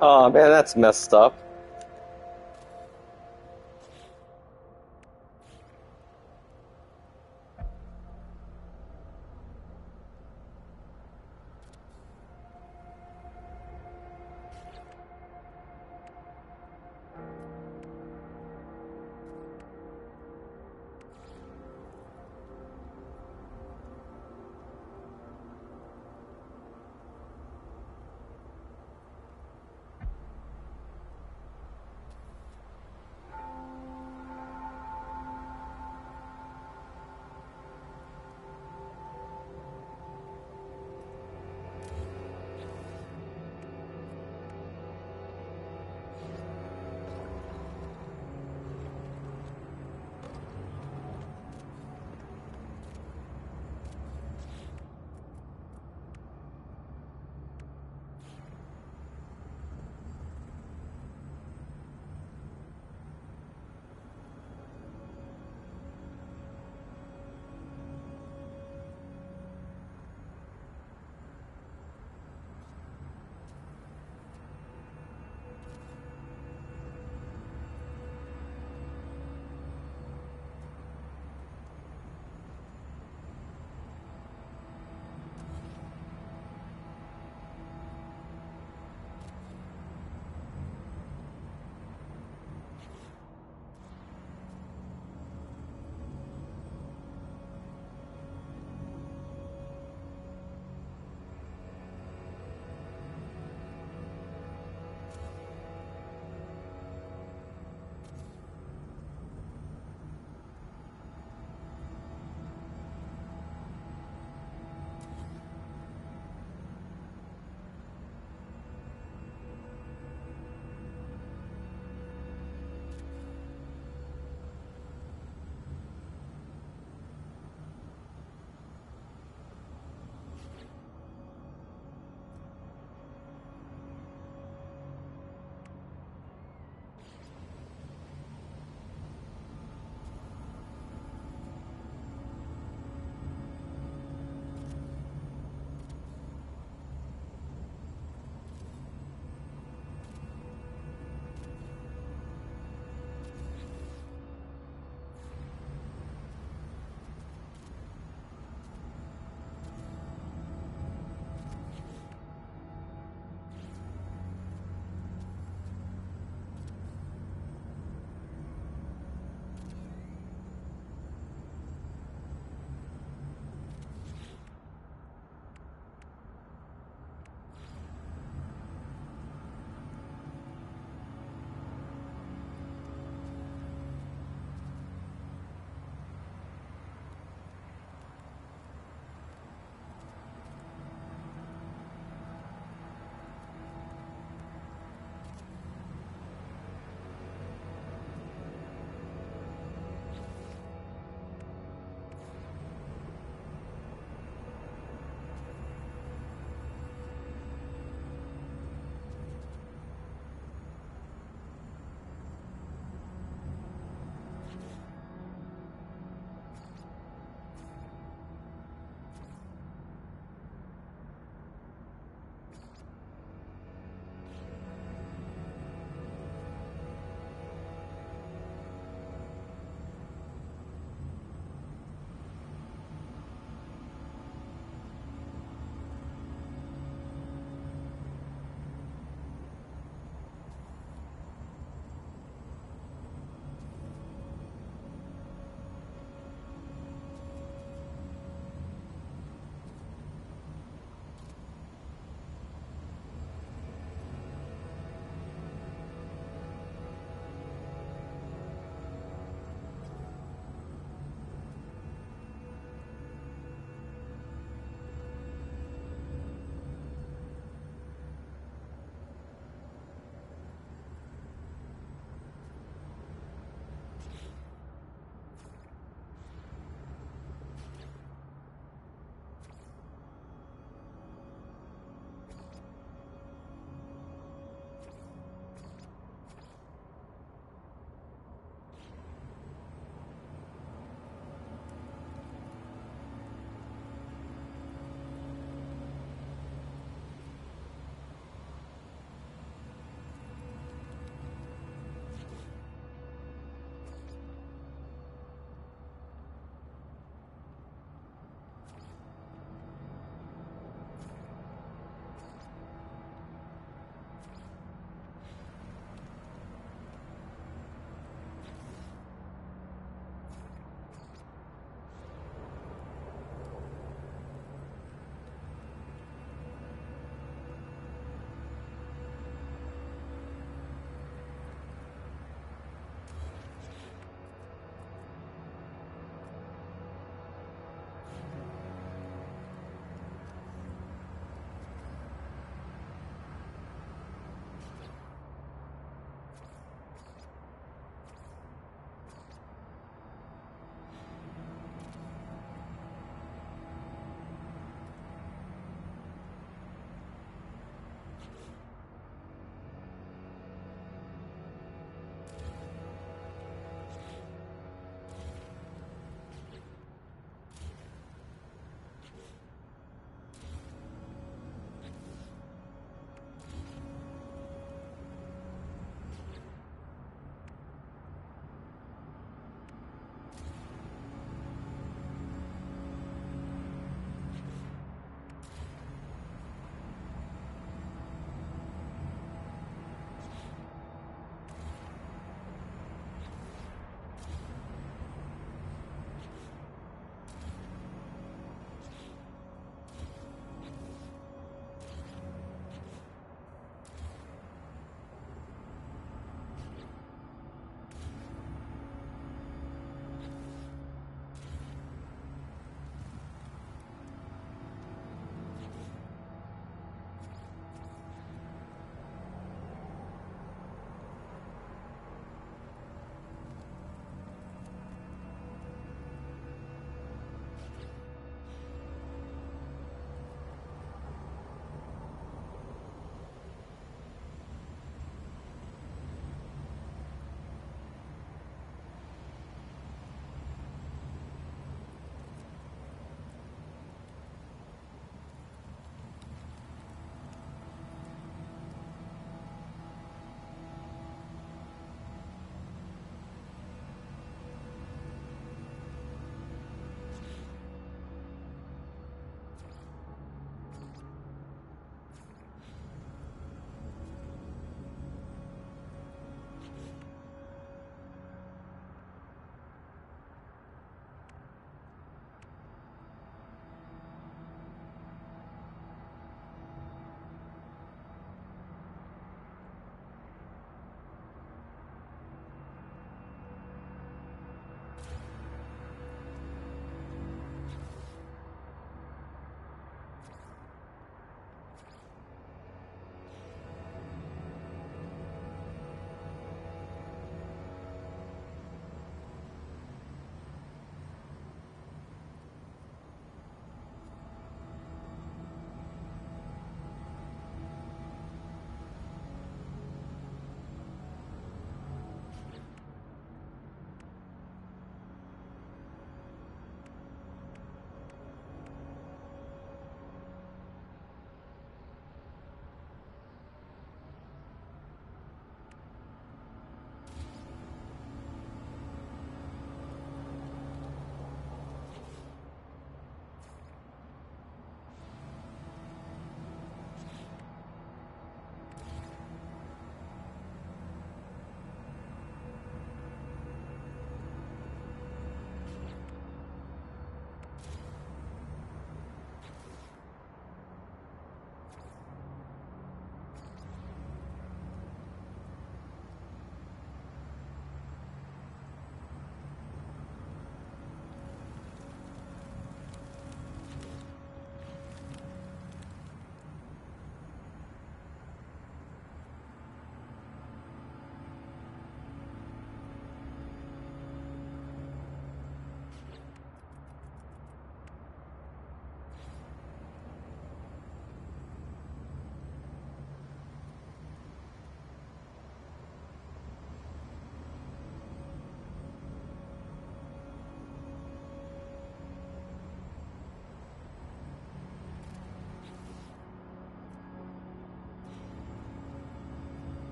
Oh man, that's messed up.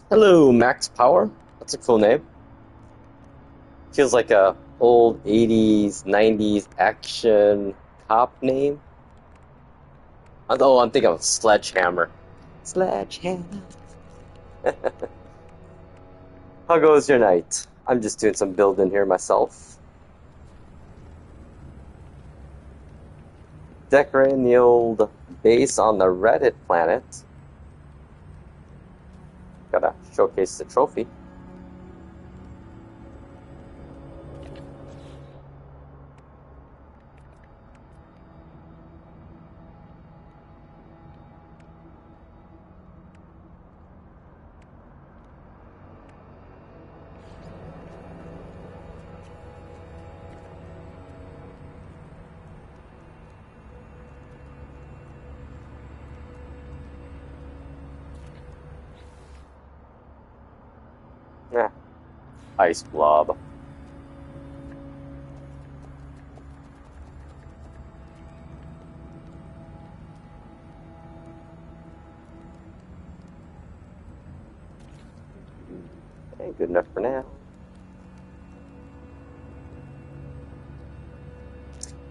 Hello, Max Power. That's a cool name. Feels like a old 80s, 90s action cop name. Oh, I'm thinking of Sledgehammer. Sledgehammer. How goes your night? I'm just doing some building here myself. Decorating the old base on the Reddit planet. Gotta showcase the trophy. Yeah, ice blob. Ain't good enough for now.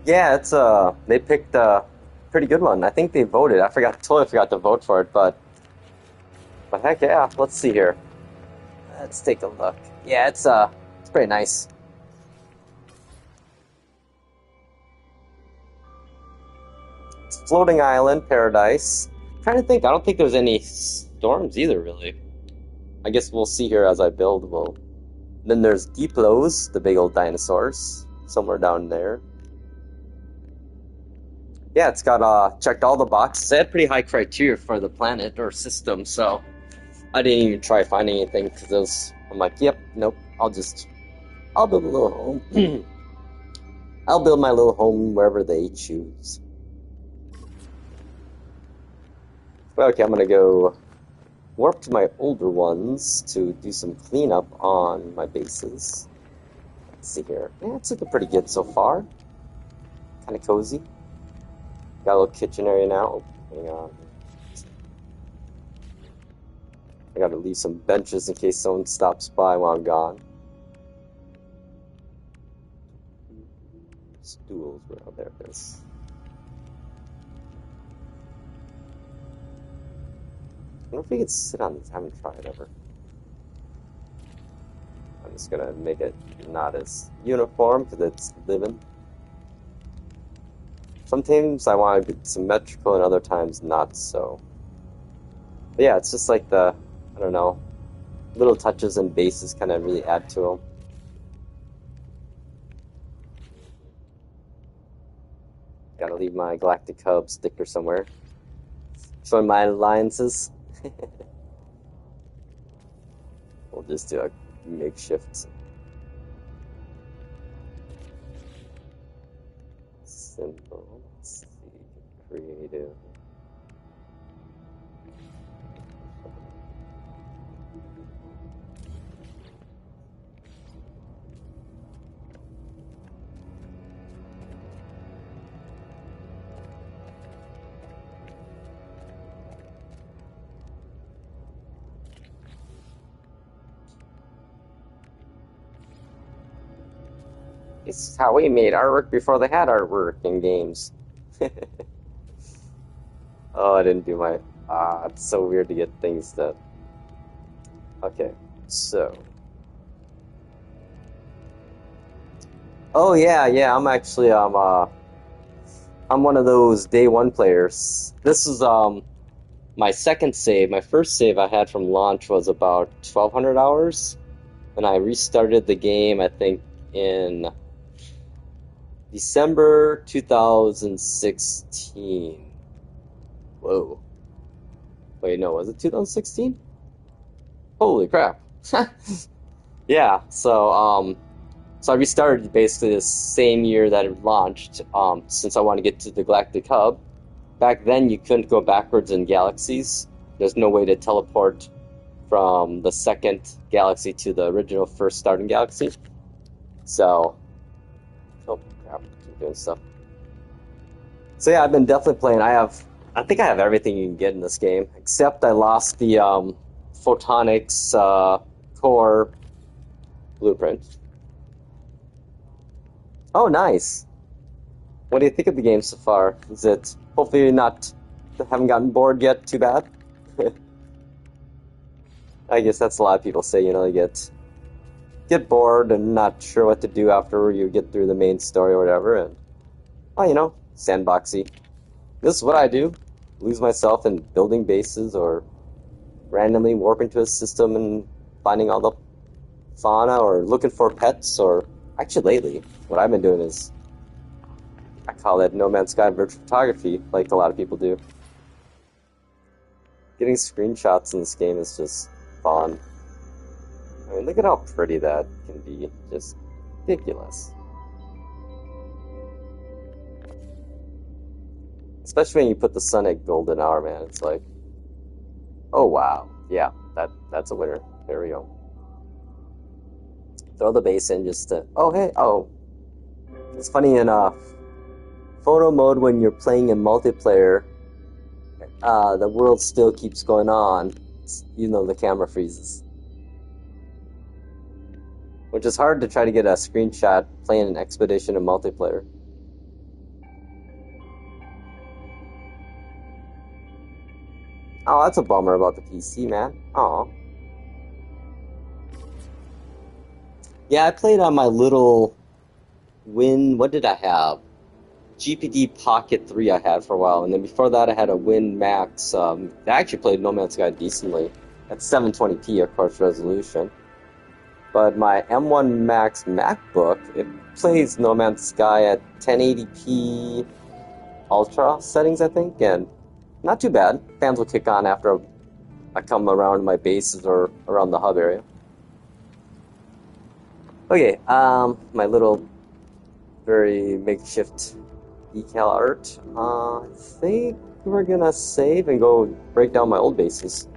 Yeah, it's they picked a pretty good one. I think they voted. I totally forgot to vote for it, but heck yeah, let's see here. Let's take a look. Yeah, it's pretty nice. It's floating island paradise. I'm trying to think. I don't think there's any storms either, really. I guess we'll see here as I build. Well, then there's Diplos, the big old dinosaurs, somewhere down there. Yeah, it's got checked all the boxes. It had pretty high criteria for the planet or system, so I didn't even try finding anything because I'm like, yep, nope. I'll build a little home. I'll build my little home wherever they choose. Okay, I'm gonna go warp to my older ones to do some cleanup on my bases. Let's see here. Yeah, it's looking pretty good so far. Kind of cozy. Got a little kitchen area now. Hang on. I gotta leave some benches in case someone stops by while I'm gone. Stools, well, there it is. I wonder if we could sit on these. I haven't tried ever. I'm just gonna make it not as uniform because it's living. Sometimes I want to be symmetrical and other times not so. But yeah, it's just like I don't know, little touches and bases kind of really add to them. Gotta leave my Galactic Hub sticker somewhere. Showing my alliances. We'll just do a makeshift symbol. Let's see, creative. This is how we made artwork before they had artwork in games. Oh, I didn't do my. It's so weird to get things that. Okay, so. Oh yeah, I'm actually I'm one of those day one players. This is my second save. My first save I had from launch was about 1,200 hours, and I restarted the game I think in December 2016. Whoa. Wait, no, was it 2016? Holy crap. Yeah, so I restarted basically the same year that it launched, since I wanted to get to the Galactic Hub. Back then, you couldn't go backwards in galaxies. There's no way to teleport from the second galaxy to the original first starting galaxy. So, oh crap, keep doing stuff. So yeah, I've been definitely playing. I think I have everything you can get in this game, except I lost the photonics core blueprint. Oh, nice. What do you think of the game so far? Is it hopefully you're not haven't gotten bored yet? Too bad. I guess that's a lot of people say. You know, they get bored and not sure what to do after you get through the main story or whatever, and well, you know, sandboxy. This is what I do: lose myself in building bases or randomly warp into a system and finding all the fauna or looking for pets. Or actually, lately, what I've been doing is I call it No Man's Sky virtual photography, like a lot of people do. Getting screenshots in this game is just fun. I mean, look at how pretty that can be. Just ridiculous. Especially when you put the sun at golden hour, man. It's like, oh wow, yeah, that's a winner. There we go. Throw the base in just to, oh hey, oh. It's funny enough. Photo mode when you're playing in multiplayer, the world still keeps going on, even though the camera freezes. Which is hard to try to get a screenshot playing an expedition in multiplayer. Oh, that's a bummer about the PC, man. Oh. Yeah, I played on my little what did I have? GPD Pocket 3 I had for a while, and then before that I had a Win Max. I actually played No Man's Sky decently at 720p, of course, resolution. But my M1 Max MacBook, it plays No Man's Sky at 1080p Ultra settings, I think, and not too bad. Fans will kick on after I come around my bases or around the hub area. Okay, my little very makeshift decal art. I think we're gonna save and go break down my old bases.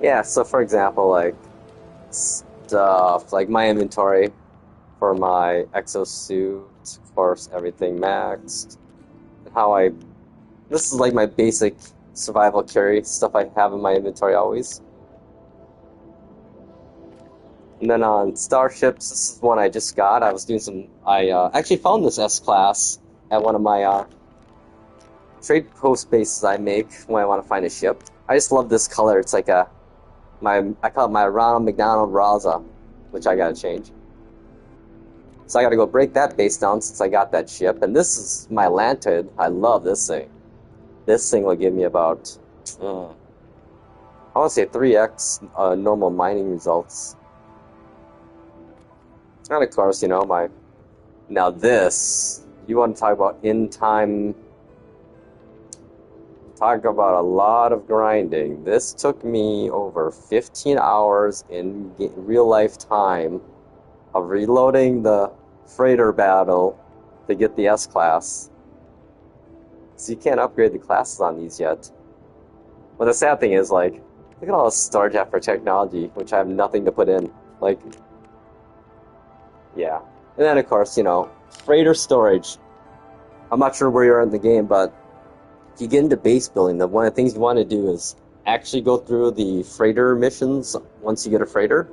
Yeah, so for example, like stuff like my inventory for my exosuit, of course, everything maxed. This is like my basic survival carry stuff I have in my inventory always. And then on starships, this is one I just got. I was doing I actually found this S-Class at one of my trade post bases I make when I want to find a ship. I just love this color. It's like I call it my Ronald McDonald Raza, which I gotta change. So I gotta go break that base down since I got that ship. And this is my Lantid. I love this thing. This thing will give me about, I want to say 3x normal mining results. And of course, you know, now this, you want to talk about in-time, talk about a lot of grinding. This took me over 15 hours in real-life time of reloading the freighter battle to get the S-Class. So you can't upgrade the classes on these yet. But the sad thing is, like, look at all this storage after technology, which I have nothing to put in. Like, yeah. And then, of course, you know, freighter storage. I'm not sure where you are in the game, but if you get into base building, one of the things you want to do is actually go through the freighter missions once you get a freighter.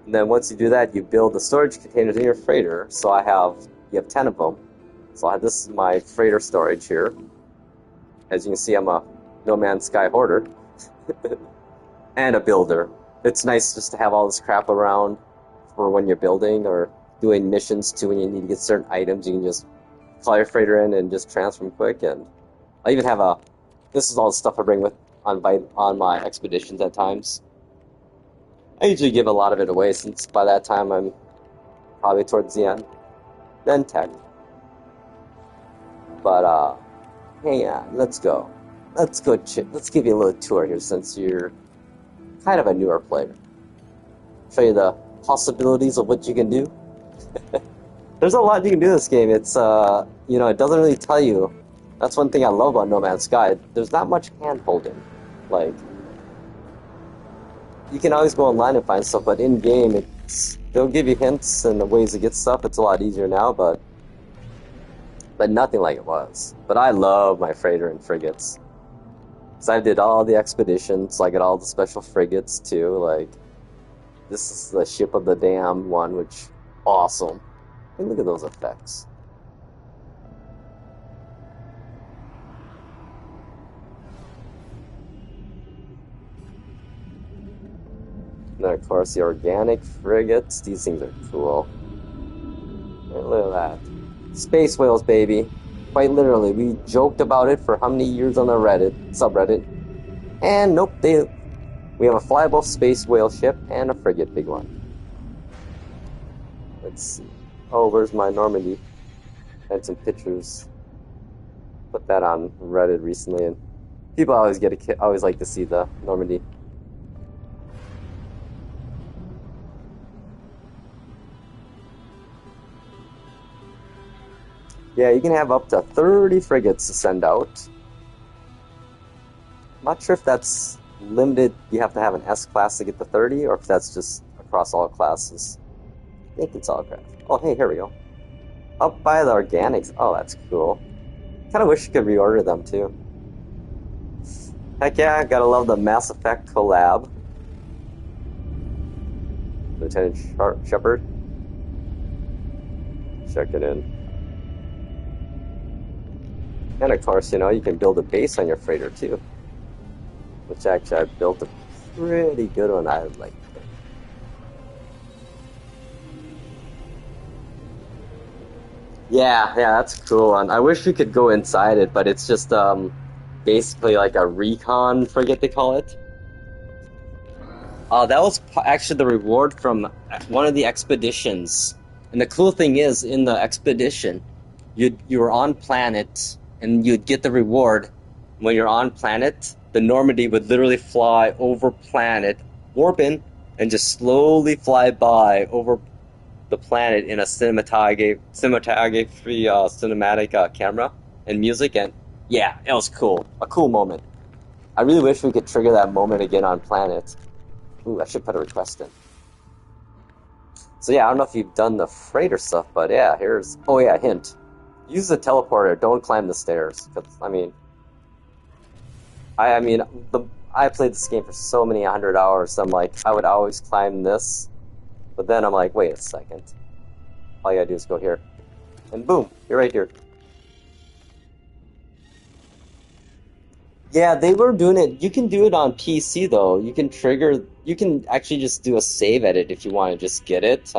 And then once you do that, you build the storage containers in your freighter. So you have 10 of them. So this is my freighter storage here. As you can see, I'm a No Man's Sky hoarder. And a builder. It's nice just to have all this crap around for when you're building or doing missions too. When you need to get certain items, you can just call your freighter in and just transfer them quick. And I even have this is all the stuff I bring with on my expeditions at times. I usually give a lot of it away since by that time I'm probably towards the end. Then tech. But, hang on, let's go. Let's give you a little tour here since you're kind of a newer player. Show you the possibilities of what you can do. There's a lot you can do in this game. It's, you know, it doesn't really tell you. That's one thing I love about No Man's Sky. There's not much hand-holding. Like, you can always go online and find stuff, but in-game, they'll give you hints and the ways to get stuff. It's a lot easier now, but but nothing like it was. But I love my freighter and frigates. Because I did all the expeditions, so I got all the special frigates too. Like, this is the Ship of the Damned one, which, awesome. And look at those effects. And then, of course, the organic frigates. These things are cool. Look at that. Space whales, baby. Quite literally. We joked about it for how many years on the subreddit. And nope, we have a flyable space whale ship and a frigate, big one. Let's see. Oh, where's my Normandy? I had some pictures. Put that on Reddit recently, and people always always like to see the Normandy. Yeah, you can have up to 30 frigates to send out. I'm not sure if that's limited. You have to have an S class to get the 30, or if that's just across all classes. I think it's all across. Oh, hey, here we go. Up by the organics. Oh, that's cool. Kind of wish you could reorder them too. Heck yeah, gotta love the Mass Effect collab. Lieutenant Shepard. Check it in. And of course, you can build a base on your freighter too. Which actually I built a pretty good one. I like it. Yeah, that's cool. And I wish we could go inside it, but it's just basically like a recon frigate, they call it. That was actually the reward from one of the expeditions. And the cool thing is, in the expedition, you were on planet, and you'd get the reward. When you're on planet, the Normandy would literally fly over planet, warp in, and just slowly fly by over the planet in a cinematic camera and music, and yeah, it was cool. A cool moment. I really wish we could trigger that moment again on planet. Ooh, I should put a request in. So yeah, I don't know if you've done the freighter stuff, but yeah, oh yeah, hint. Use the teleporter, don't climb the stairs. Cause, I played this game for so many 100 hours, so I'm like, I would always climb this. But then I'm like, wait a second. All you gotta do is go here. And boom, you're right here. Yeah, they were doing it. You can do it on PC though. You can actually just do a save edit if you want to just get it.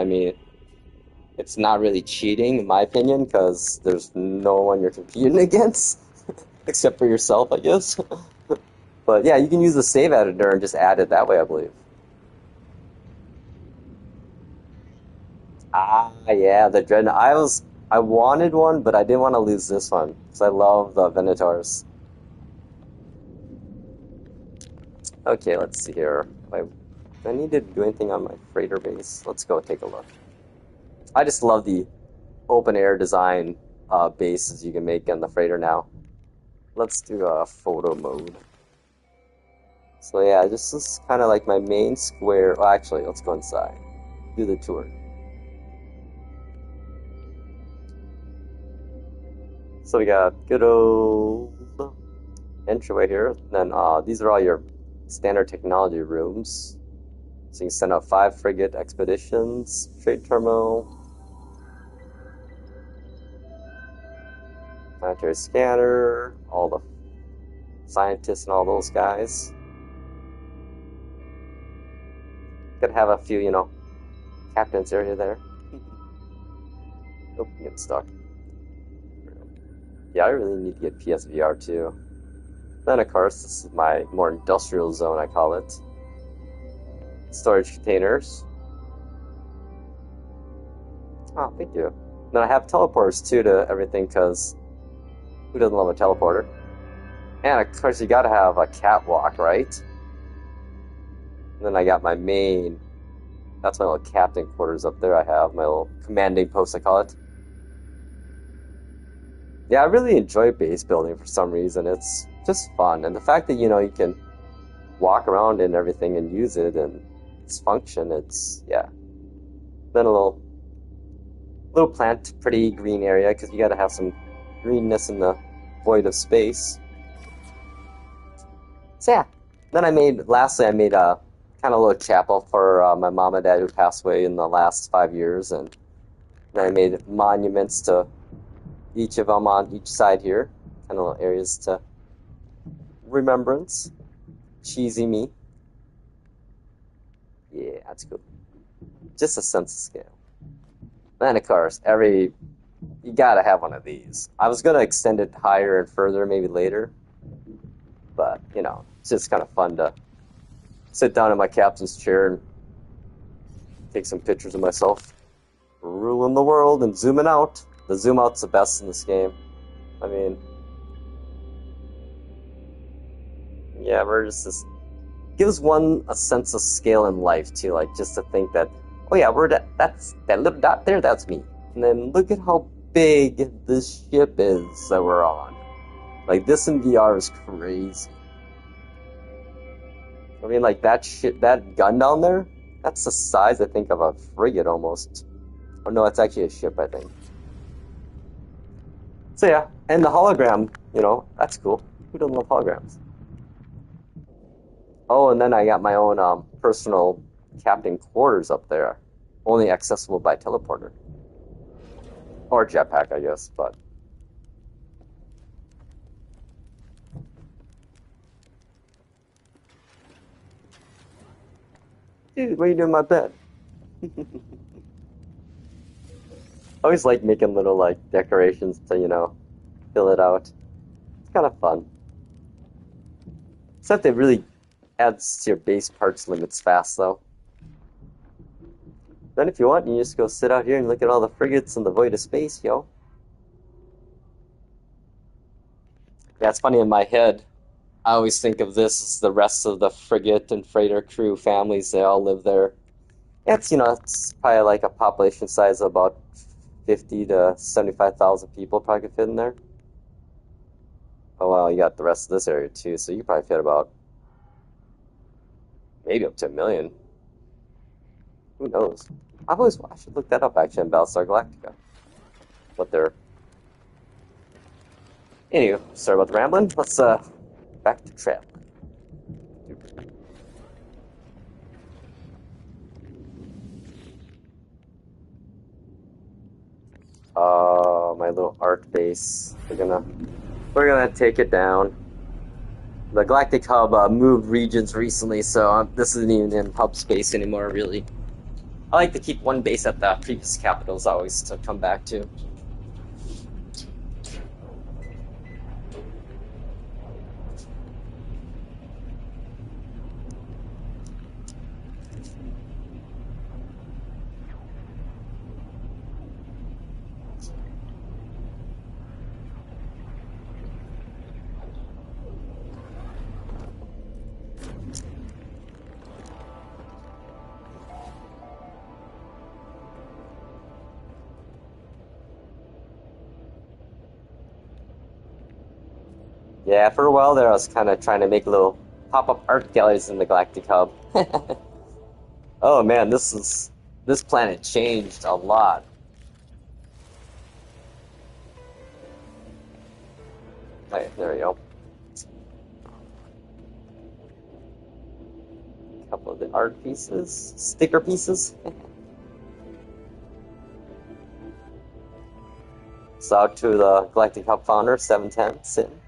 It's not really cheating in my opinion, because there's no one you're competing against. Except for yourself, I guess. But yeah, you can use the save editor and just add it that way, I believe. Ah, yeah, the Dreadnought. I wanted one, but I didn't want to lose this one, because I love the Venators. Okay, let's see here. Do I need to do anything on my freighter base? Let's go take a look. I just love the open air design bases you can make on the freighter now. Let's do a photo mode. So yeah, this is kind of like my main square. Well, actually, let's go inside. Do the tour. So we got good old entryway here. Then these are all your standard technology rooms. So you can send out 5 frigate expeditions, trade terminal, planetary scanner, all the scientists and all those guys. Gotta have a few, captains area there. Oh, I'm getting stuck. Yeah, I really need to get PSVR too. Then, of course, this is my more industrial zone, I call it. Storage containers. Oh, thank you. Then I have teleporters too to everything, because who doesn't love a teleporter? And of course, you gotta have a catwalk, right? And then I got my that's my little captain quarters up there. I have my little commanding post, I call it. Yeah, I really enjoy base building for some reason. It's just fun. And the fact that, you can walk around and everything and use it and its function, yeah. Then a little plant, pretty green area, because you gotta have some greenness in the void of space. So yeah. Then lastly, I made a kind of little chapel for my mom and dad who passed away in the last 5 years, and then I made monuments to each of them on each side here, kind of little areas to remembrance. Cheesy me. Yeah, that's cool. Just a sense of scale. And of course, you gotta have one of these. I was gonna extend it higher and further maybe later, but you know, it's just kind of fun to sit down in my captain's chair and take some pictures of myself ruling the world and zooming out. The zoom out's the best in this game. I mean, yeah, we're just this gives one a sense of scale in life too, like just to think that, oh yeah, that's that little dot there, that's me. And then look at how big this ship is that we're on. Like this in VR is crazy. I mean, like that gun down there, that's the size I think of a frigate almost. Oh no, it's actually a ship, I think. So yeah, and the hologram, you know, that's cool. Who doesn't love holograms? Oh, and then I got my own personal captain quarters up there, only accessible by teleporter. Or jetpack, I guess, but... Dude, what are you doing in my bed? I always like making little, like, decorations to, you know, fill it out. It's kind of fun. Except it really adds to your base parts limits fast, though. Then if you want, you just go sit out here and look at all the frigates in the void of space, yo. Yeah, it's funny in my head. I always think of this as the rest of the frigate and freighter crew families. They all live there. It's, you know, it's probably like a population size of about 50 to 75,000 people probably could fit in there. Oh, wow, you got the rest of this area too, so you probably fit about maybe up to 1 million. Who knows? I should look that up actually in Battlestar Galactica. What they're... Anyway, sorry about the rambling. Let's, back to traveling. My little art base. We're gonna take it down. The Galactic Hub moved regions recently, so this isn't even in hub space anymore, really. I like to keep one base at the previous capitals always to come back to. Yeah, for a while there I was kind of trying to make little pop-up art galleries in the Galactic Hub. Oh man, this planet changed a lot. Right, there we go. A couple of the art pieces, sticker pieces. So out to the Galactic Hub founder, 710, sitting.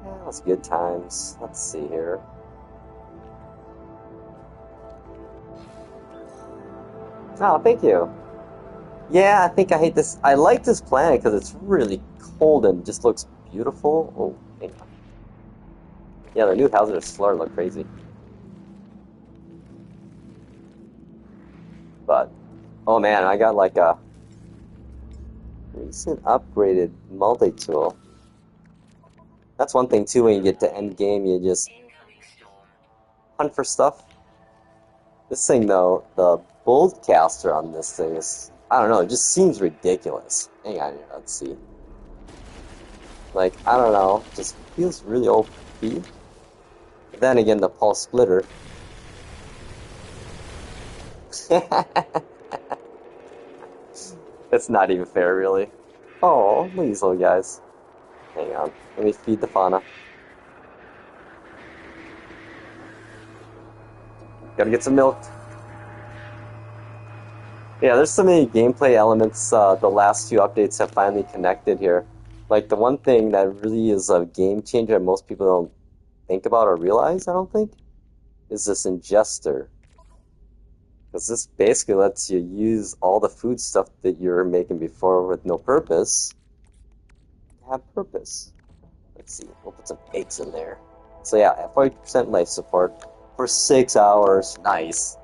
Yeah, that's good times. Let's see here. Oh, thank you. Yeah, I think I hate this. I like this planet because it's really cold and just looks beautiful. Oh, hang on. Yeah, the new houses are slurred look crazy. But, oh man, I got like a recent upgraded multi-tool. That's one thing too, when you get to end game, you just hunt for stuff. This thing though, the Boldcaster on this thing is, I don't know, it just seems ridiculous. Hang on here, let's see. Like, I don't know, just feels really OP. But then again, the pulse splitter. It's not even fair, really. Oh, look at these little guys. Hang on. Let me feed the fauna. Gotta get some milk. Yeah, there's so many gameplay elements the last two updates have finally connected here. Like, the one thing that really is a game changer that most people don't think about or realize, I don't think, is this ingester. Because this basically lets you use all the food stuff that you were making before with no purpose to have purpose. Let's see, we'll put some eggs in there. So yeah, 40% life support for 6 hours. Nice.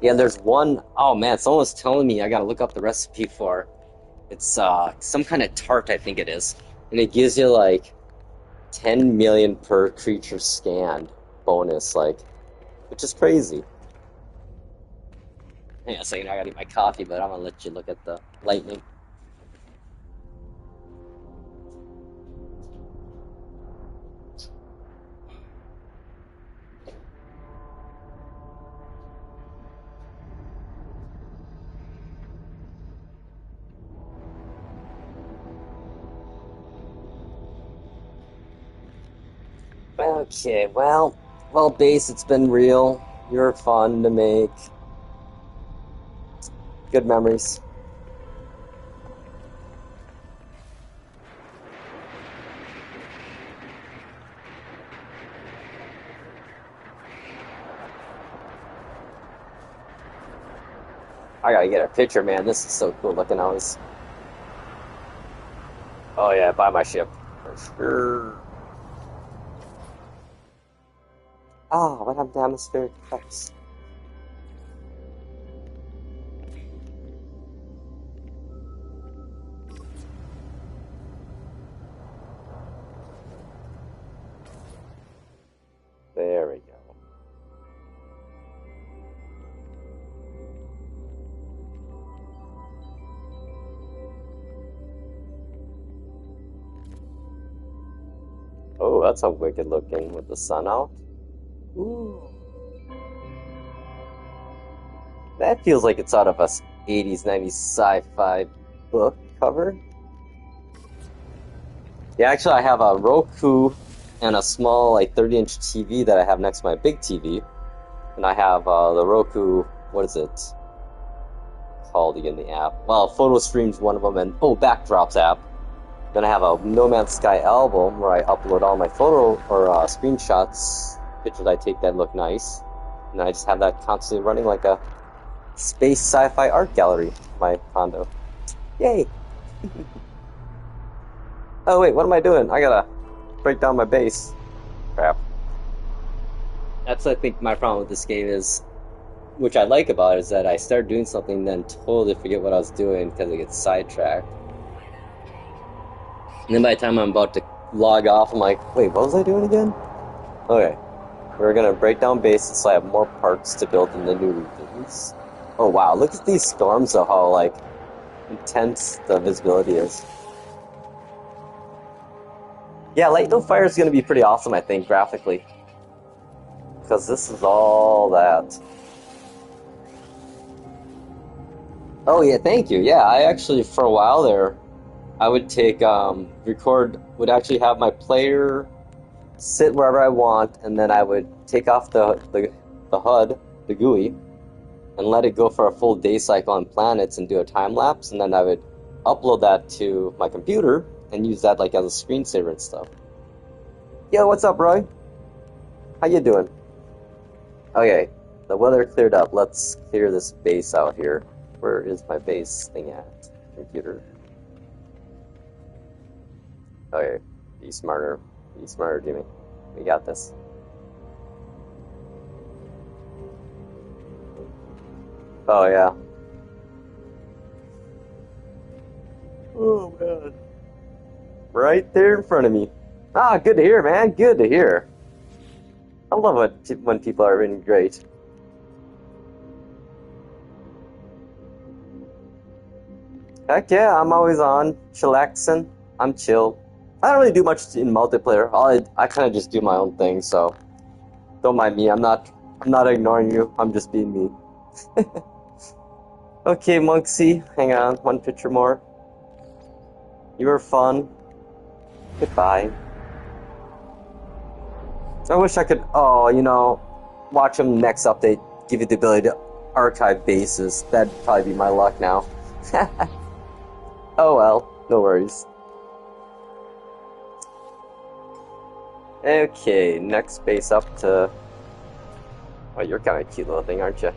Yeah, there's one, oh man, someone was telling me I gotta look up the recipe for. It's some kind of tart, I think it is. And it gives you like 10 million per creature scanned bonus, like, which is crazy. Hang on a second, I gotta eat my coffee, but I'm gonna let you look at the lightning. Okay, well, Base, it's been real. You're fun to make. Good memories. I gotta get a picture, man. This is so cool looking. Oh yeah, buy my ship for sure. Oh, what happened to atmospheric effects? There we go. Oh, that's a wicked looking with the sun out. Ooh. That feels like it's out of a 80s, 90s sci-fi book cover. Yeah, actually, I have a Roku and a small, like, 30-inch TV that I have next to my big TV. And I have the Roku, what is it called again, the app? Well, Photo Stream's one of them, and, oh, Backdrops app. Then I have a No Man's Sky album where I upload all my photo or screenshots, pictures I take that look nice. And I just have that constantly running like a space sci-fi art gallery, my condo. Yay! Oh wait, what am I doing? I gotta break down my base. Crap. That's, I think, my problem with this game is, which I like about it, is that I start doing something then totally forget what I was doing because I get sidetracked. And then by the time I'm about to log off, I'm like, wait, what was I doing again? Okay. We're gonna break down bases so I have more parts to build in the new regions. Oh wow, look at these storms though, how like intense the visibility is. Yeah, Light No Fire is gonna be pretty awesome, I think, graphically. Because this is all that. Oh yeah, thank you. Yeah, I actually, for a while there, I would take, would actually have my player sit wherever I want, and then I would take off the HUD, the GUI, and let it go for a full day cycle on planets and do a time lapse, and then I would upload that to my computer and use that like as a screensaver and stuff. Yo, what's up, Roy? How you doing? Okay, the weather cleared up. Let's clear this base out here. Where is my base thing at? Computer. Okay, be smarter. Be smarter, Jimmy. We got this. Oh, yeah. Oh, man. Right there in front of me. Ah, good to hear, man. Good to hear. I love it when people are really great. Heck yeah, I'm always on, chillaxing. I'm chill. I don't really do much in multiplayer. I kind of just do my own thing, so don't mind me. I'm not I'm not ignoring you. I'm just being me. Okay, Monksy, hang on. One picture more. You were fun. Goodbye. I wish I could, oh, watch them next update, give you the ability to archive bases. That'd probably be my luck now. Oh well, no worries. Okay, next base up to... Oh, you're kind of a cute little thing, aren't you?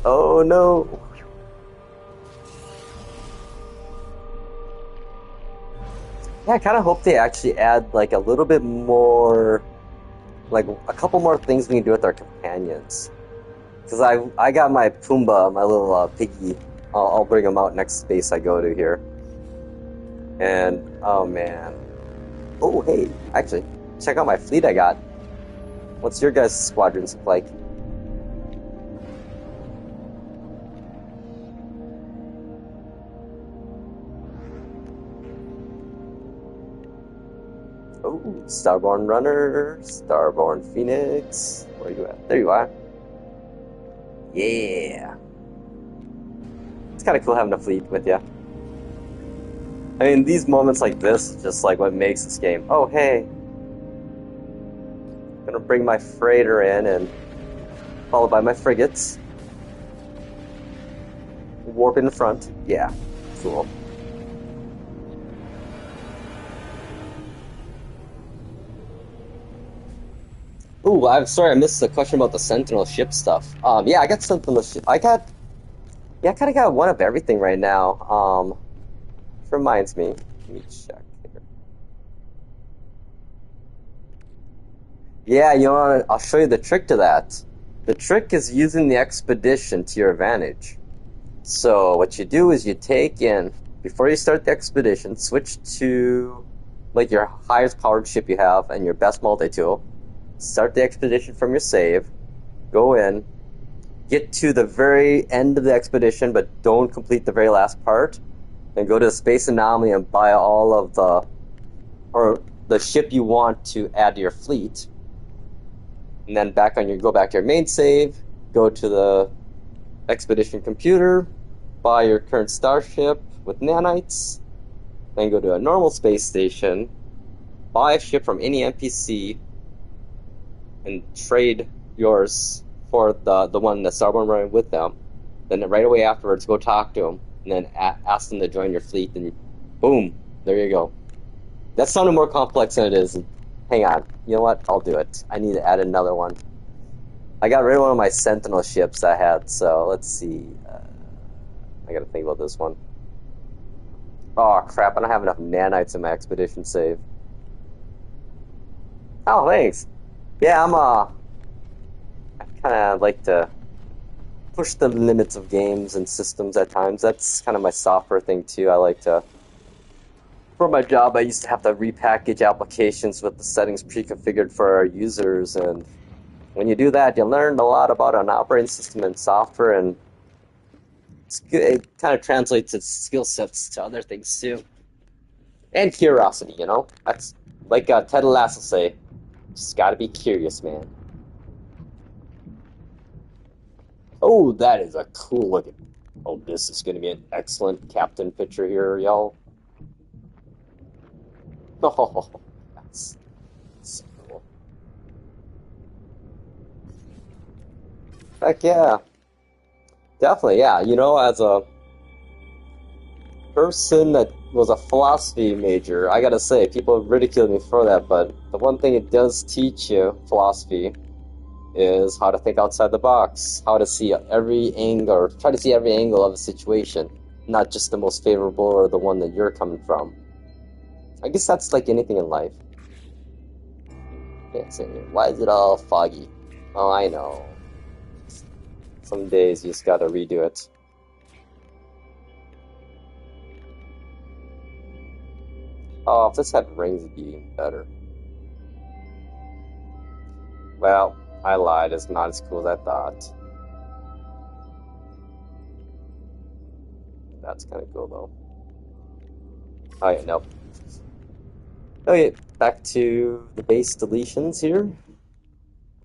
Oh no! Yeah, I kind of hope they actually add like a little bit more, like a couple more things we can do with our companions. Because I got my Pumbaa, my little piggy. I'll bring him out next space I go to here. And oh man, oh hey, actually, check out my fleet I got. What's your guys' squadrons look like? Oh, Starborn Runner, Starborn Phoenix. Where are you at? There you are. Yeah. It's kind of cool having a fleet with you. I mean, these moments like this is just like what makes this game. Oh, hey. Gonna bring my freighter in and followed by my frigates. Warp in the front. Yeah, cool. Ooh, I'm sorry, I missed the question about the Sentinel ship stuff. Yeah, I got Sentinel ship. Yeah, I kind of got one of everything right now. Which reminds me, let me check here. Yeah, I'll show you the trick to that. The trick is using the expedition to your advantage. So what you do is you take in, before you start the expedition, switch to like your highest powered ship you have and your best multi-tool. Start the expedition from your save. Go in. Get to the very end of the expedition, but don't complete the very last part. Then go to the space anomaly and buy all of the ship you want to add to your fleet. And then go back to your main save, go to the expedition computer, buy your current starship with nanites, then go to a normal space station, buy a ship from any NPC, and trade yours for the one that's Starborn running with them. Then right away afterwards, go talk to them, and then ask them to join your fleet, and boom, there you go. That sounded more complex than it is. Hang on, you know what? I'll do it. I need to add another one. I got rid of one of my Sentinel ships I had, so let's see. I gotta think about this one. Oh crap, I don't have enough nanites in my expedition save. Oh, thanks. Yeah, I kinda like to push the limits of games and systems at times. That's kind of my software thing too. I like to... For my job, I used to have to repackage applications with the settings pre-configured for our users, and when you do that, you learn a lot about an operating system and software, and it kind of translates its skill sets to other things too. And curiosity, That's like Ted Lasso say, just gotta be curious, man. Oh, that is a cool looking... Oh, this is gonna be an excellent captain picture here, y'all. Oh, that's so cool. Heck yeah. Definitely, yeah. As a person that was a philosophy major, I gotta say, people ridicule me for that, but the one thing it does teach you, philosophy, is how to think outside the box, how to see every angle, or try to see every angle of a situation, not just the most favorable or the one that you're coming from. I guess that's like anything in life. Can't sit here. Why is it all foggy? Oh, I know. Some days you just gotta redo it. Oh, if this had rings, it'd be even better. Well, I lied. It's not as cool as I thought. That's kind of cool, though. Oh, yeah, nope. Okay, back to the base deletions here.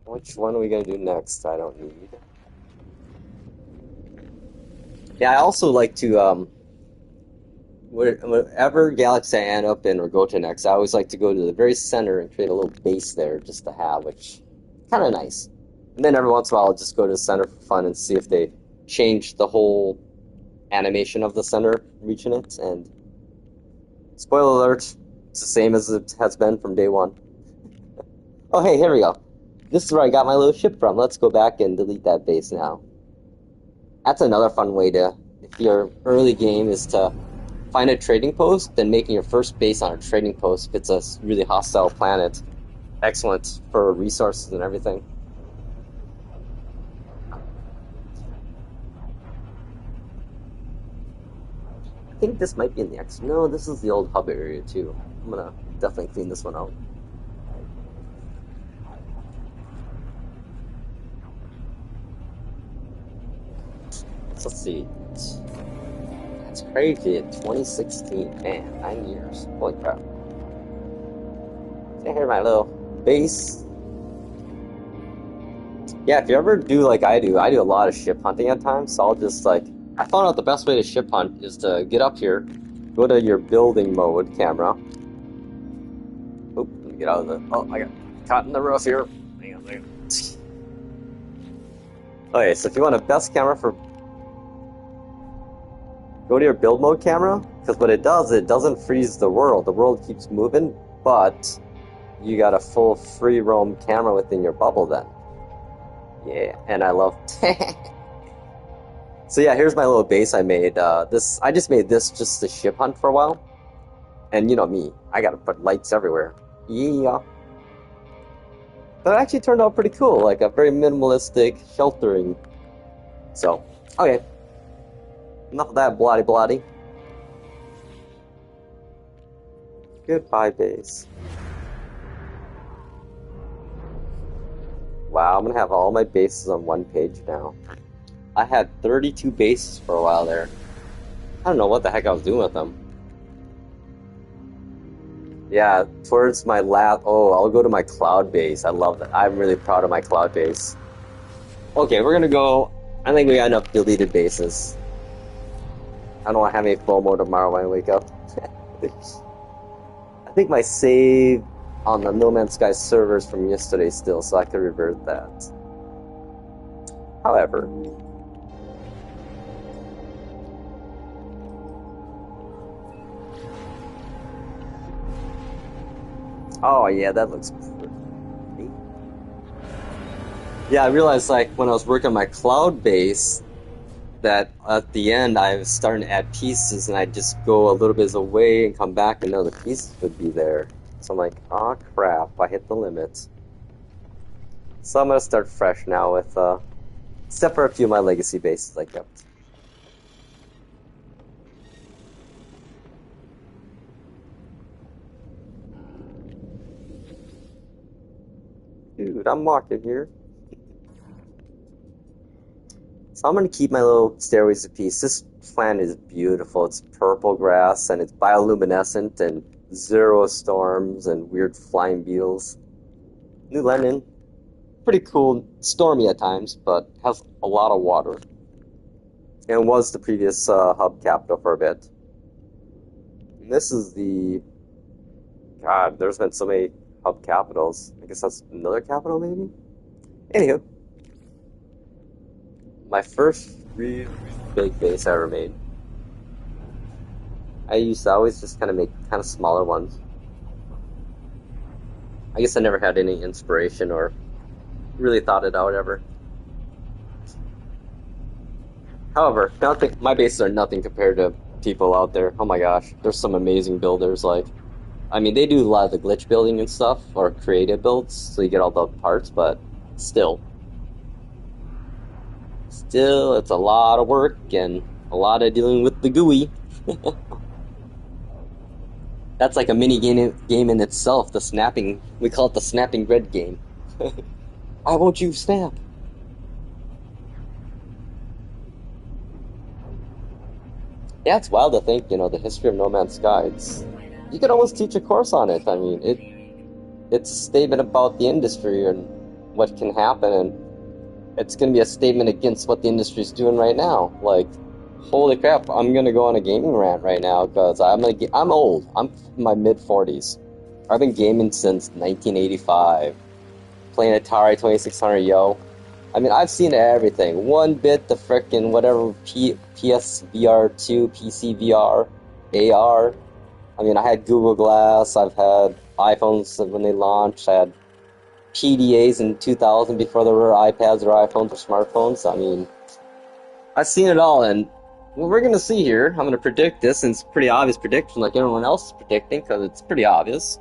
Which one are we gonna do next? I don't need. Yeah, I also like to wherever galaxy I end up in or go to next, I always like to go to the very center and create a little base there just to have, which kind of nice. And then every once in a while, I'll just go to the center for fun and see if they change the whole animation of the center reaching it. And spoiler alert, it's the same as it has been from day one. Oh, hey, here we go. This is where I got my little ship from. Let's go back and delete that base now. That's another fun way to, if your early game is to find a trading post, then making your first base on a trading post if it's a really hostile planet. Excellent for resources and everything. I think this might be in the X. No, this is the old hub area too. I'm gonna definitely clean this one out. Let's see. That's crazy. 2016, man, 9 years. Holy crap. So here's my little base. Yeah, if you ever do like I do a lot of ship hunting at times, so I'll just like, I found out the best way to ship hunt is to get up here, go to your building mode camera. Oop, let me get out of the, oh, I got caught in the roof here. Hang on, hang on. Okay, so if you want a best camera for, go to your build mode camera, because what it does, it doesn't freeze the world. The world keeps moving, but you got a full free roam camera within your bubble then. Yeah, and I love. So yeah, here's my little base I made. I just made this just to ship hunt for a while, and you know me, I gotta put lights everywhere. Yeah, but it actually turned out pretty cool, like a very minimalistic sheltering. So okay, enough of that bloody bloody. Goodbye, base. Wow, I'm gonna have all my bases on one page now. I had 32 bases for a while there. I don't know what the heck I was doing with them. Yeah, towards my last... Oh, I'll go to my cloud base. I love that. I'm really proud of my cloud base. Okay, we're gonna go... I think we got enough deleted bases. I don't want to have any FOMO tomorrow when I wake up. I think my save on the No Man's Sky servers from yesterday still, so I could revert that. However... Oh yeah, that looks pretty. Yeah, I realized like when I was working on my cloud base that at the end I was starting to add pieces and I'd just go a little bit away and come back and know the pieces would be there. So I'm like, oh crap, I hit the limit. So I'm gonna start fresh now with except for a few of my legacy bases I kept. Dude, I'm walking here. So I'm going to keep my little stairways of peace. This plant is beautiful. It's purple grass and it's bioluminescent and zero storms and weird flying beetles. New Lenin. Pretty cool. Stormy at times, but has a lot of water. And was the previous hub capital for a bit. And this is the... God, there's been so many hub capitals. I guess that's another capital, maybe? Anywho. My first really big base I ever made. I used to always just kind of make kind of smaller ones. I guess I never had any inspiration or really thought it out ever. However, nothing. My bases are nothing compared to people out there. Oh my gosh, there's some amazing builders. Like, I mean, they do a lot of the glitch building and stuff, or creative builds, so you get all the parts. But still, it's a lot of work and a lot of dealing with the GUI. That's like a mini game in itself. The snapping, we call it the snapping grid game. Why won't you snap? Yeah, it's wild to think, you know, the history of No Man's Sky. You could almost teach a course on it. I mean, it's a statement about the industry and what can happen, and it's going to be a statement against what the industry's doing right now. Like, holy crap, I'm going to go on a gaming rant right now because I'm old. I'm in my mid-40s. I've been gaming since 1985, playing Atari 2600, yo. I mean, I've seen everything. 1-bit, the frickin' whatever, PSVR 2, PCVR, AR. I mean, I had Google Glass, I've had iPhones when they launched, I had PDAs in 2000 before there were iPads or iPhones or smartphones. I mean, I've seen it all, and what we're going to see here, I'm going to predict this, and it's a pretty obvious prediction like everyone else is predicting, because it's pretty obvious.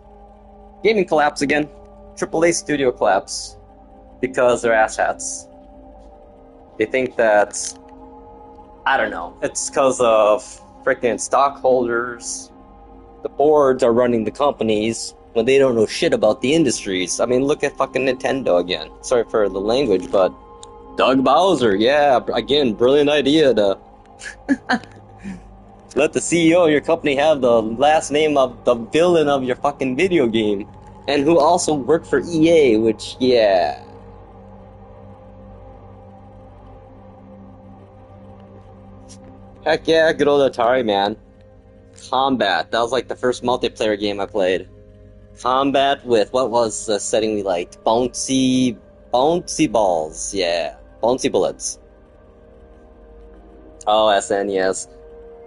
Gaming collapse again. AAA studio collapse. Because they're asshats. They think that, I don't know, it's because of freaking stockholders. The boards are running the companies when they don't know shit about the industries. I mean, look at fucking Nintendo again. Sorry for the language, but Doug Bowser, yeah, again, brilliant idea to let the CEO of your company have the last name of the villain of your fucking video game. And who also worked for EA, which, yeah. Heck yeah, good old Atari, man. Combat, that was like the first multiplayer game I played. Combat with, what was the setting we liked? Bouncy balls, yeah. Bouncy bullets. Oh, SNES.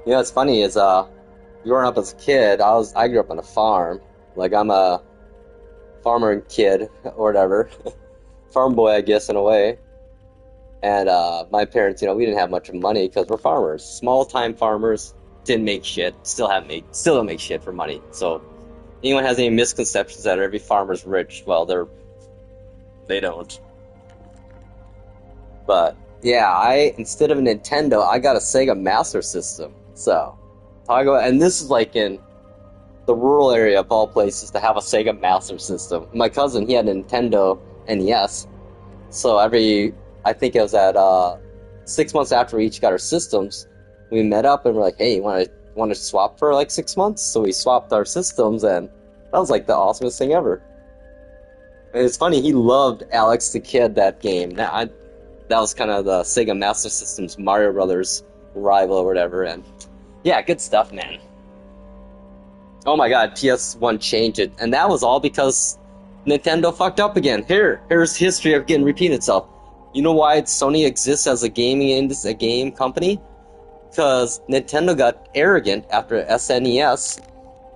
You know what's funny is, growing up as a kid, I grew up on a farm. Like, I'm a farmer kid, or whatever. Farm boy, I guess, in a way. And my parents, you know, we didn't have much money because we're farmers. Small-time farmers, didn't make shit, still don't make shit for money. So, anyone has any misconceptions that every farmer's rich, well, they don't. But yeah, instead of a Nintendo, I got a Sega Master System. So, and this is like in the rural area of all places to have a Sega Master System. My cousin, he had a Nintendo NES. So I think it was at 6 months after we each got our systems, we met up and we're like, hey, you want to swap for like 6 months? So we swapped our systems, and that was like the awesomest thing ever. And it's funny, he loved Alex the Kid, that game. That was kind of the Sega Master System's Mario Brothers rival or whatever, and yeah, good stuff, man. Oh my god, PS1 changed it, and that was all because Nintendo fucked up again. Here's history again repeating itself. You know why Sony exists as a game company? Because Nintendo got arrogant after SNES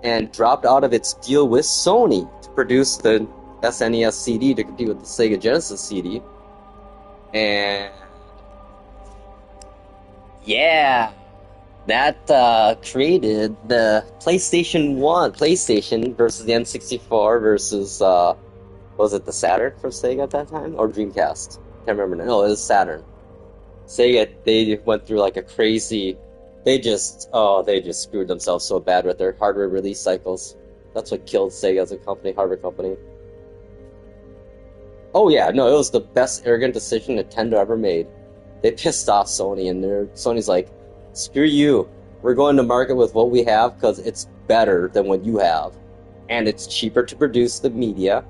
and dropped out of its deal with Sony to produce the SNES CD to compete with the Sega Genesis CD. And yeah, that created the PlayStation versus the N64 versus was it the Saturn for Sega at that time, or Dreamcast? Can't remember. No, it was Saturn. Sega, they went through like a crazy. They just screwed themselves so bad with their hardware release cycles. That's what killed Sega as a company, hardware company. Oh yeah, no, it was the best arrogant decision Nintendo ever made. They pissed off Sony, and Sony's like, screw you. We're going to market with what we have because it's better than what you have, and it's cheaper to produce the media.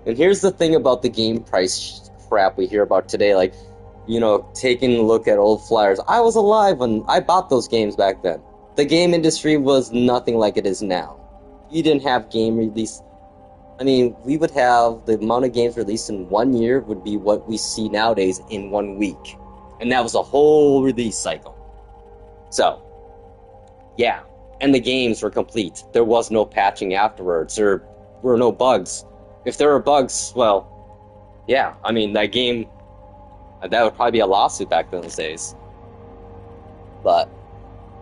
And here's the thing about the game price crap we hear about today, like, you know, taking a look at old flyers. I was alive when I bought those games back then. The game industry was nothing like it is now. You didn't have game release. I mean, we would have the amount of games released in 1 year would be what we see nowadays in 1 week. And that was a whole release cycle. So, yeah. And the games were complete. There was no patching afterwards. There were no bugs. If there were bugs, well, yeah. I mean, that game, that would probably be a lawsuit back in those days. But,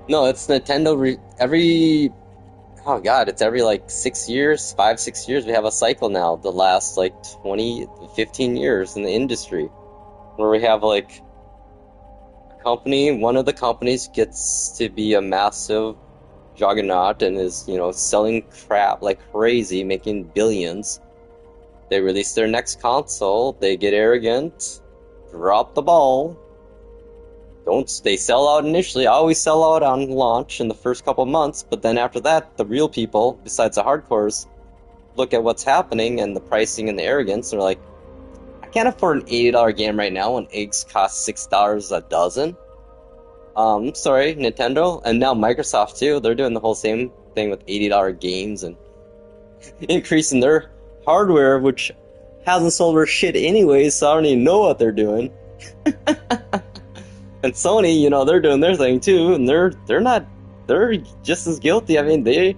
no, it's Nintendo oh god, it's every like 6 years, 5-6 years, we have a cycle now. The last like 15 years in the industry, where we have like a company, one of the companies gets to be a massive juggernaut and is, you know, selling crap like crazy, making billions. They release their next console, they get arrogant, drop the ball. They sell out initially, always sell out on launch in the first couple months, but then after that, the real people, besides the hardcores, look at what's happening and the pricing and the arrogance, and they're like, can't afford an $80 game right now when eggs cost $6 a dozen. Sorry, Nintendo, and now Microsoft too. They're doing the whole same thing with $80 games and increasing their hardware, which hasn't sold their shit anyways, so I don't even know what they're doing. And Sony, you know, they're doing their thing too, and they're just as guilty. I mean, they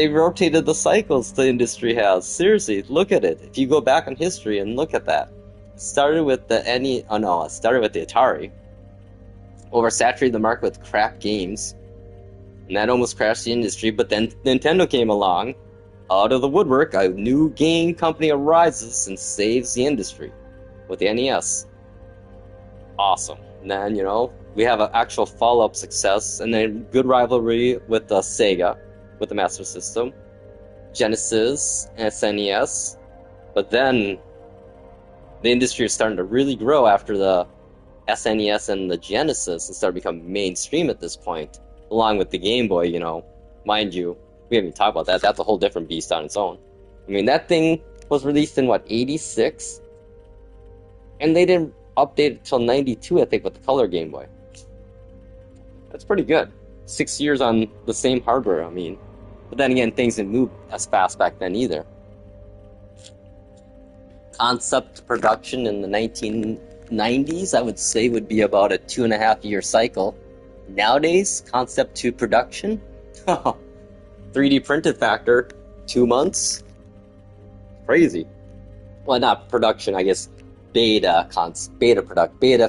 rotated the cycles the industry has. Seriously, look at it. If you go back in history and look at that, it started with the Atari. Oversaturated the market with crap games, and that almost crashed the industry. But then Nintendo came along, out of the woodwork, a new game company arises and saves the industry with the NES. Awesome. And then, you know, we have an actual follow-up success, and then good rivalry with the Sega, with the Master System, Genesis, and SNES. But then the industry is starting to really grow after the SNES and the Genesis and started becoming mainstream at this point, along with the Game Boy, you know. Mind you, we haven't even talked about that. That's a whole different beast on its own. I mean, that thing was released in, what, 86? And they didn't update it till 92, I think, with the color Game Boy. That's pretty good. 6 years on the same hardware, I mean. But then again, things didn't move as fast back then either. Concept production in the 1990s, I would say, would be about a 2.5-year cycle. Nowadays, concept to production, 3D printed factor, 2 months. Crazy. Well, not production, I guess. Beta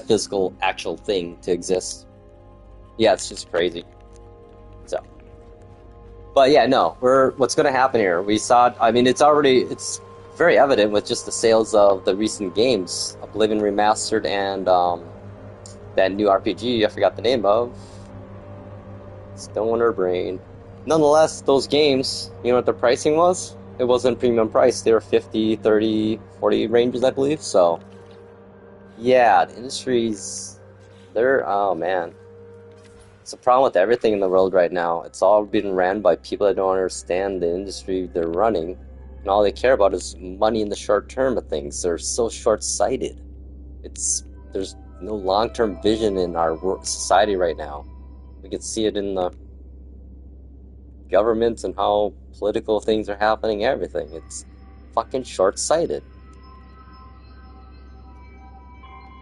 physical actual thing to exist. Yeah, it's just crazy. So, but yeah, no, what's going to happen here? We saw. I mean, it's very evident with just the sales of the recent games, Oblivion Remastered and that new RPG I forgot the name of. Stoner Brain. Nonetheless, those games, you know what the pricing was? It wasn't premium price. They were 50, 30, 40 ranges, I believe. So, yeah, the industry's... oh man. It's a problem with everything in the world right now. It's all being ran by people that don't understand the industry they're running. And all they care about is money in the short term of things. They're so short-sighted. There's no long-term vision in our society right now. We can see it in the governments and how political things are happening, everything. It's fucking short-sighted.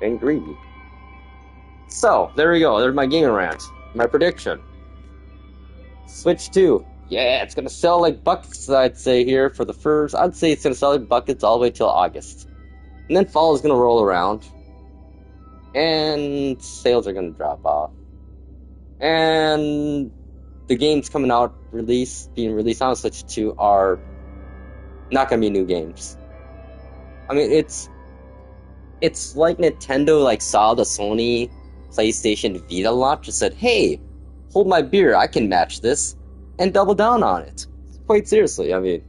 And greedy. So, there we go. There's my gaming rant. My prediction. Switch 2. Yeah, it's gonna sell like buckets, I'd say, here for the first... I'd say it's gonna sell like buckets all the way till August. And then fall is gonna roll around. And sales are gonna drop off. And the games coming out, being released on Switch 2 are not gonna be new games. I mean, it's like Nintendo like saw the Sony PlayStation Vita launch and said, "Hey, hold my beer, I can match this," and double down on it. Quite seriously, I mean,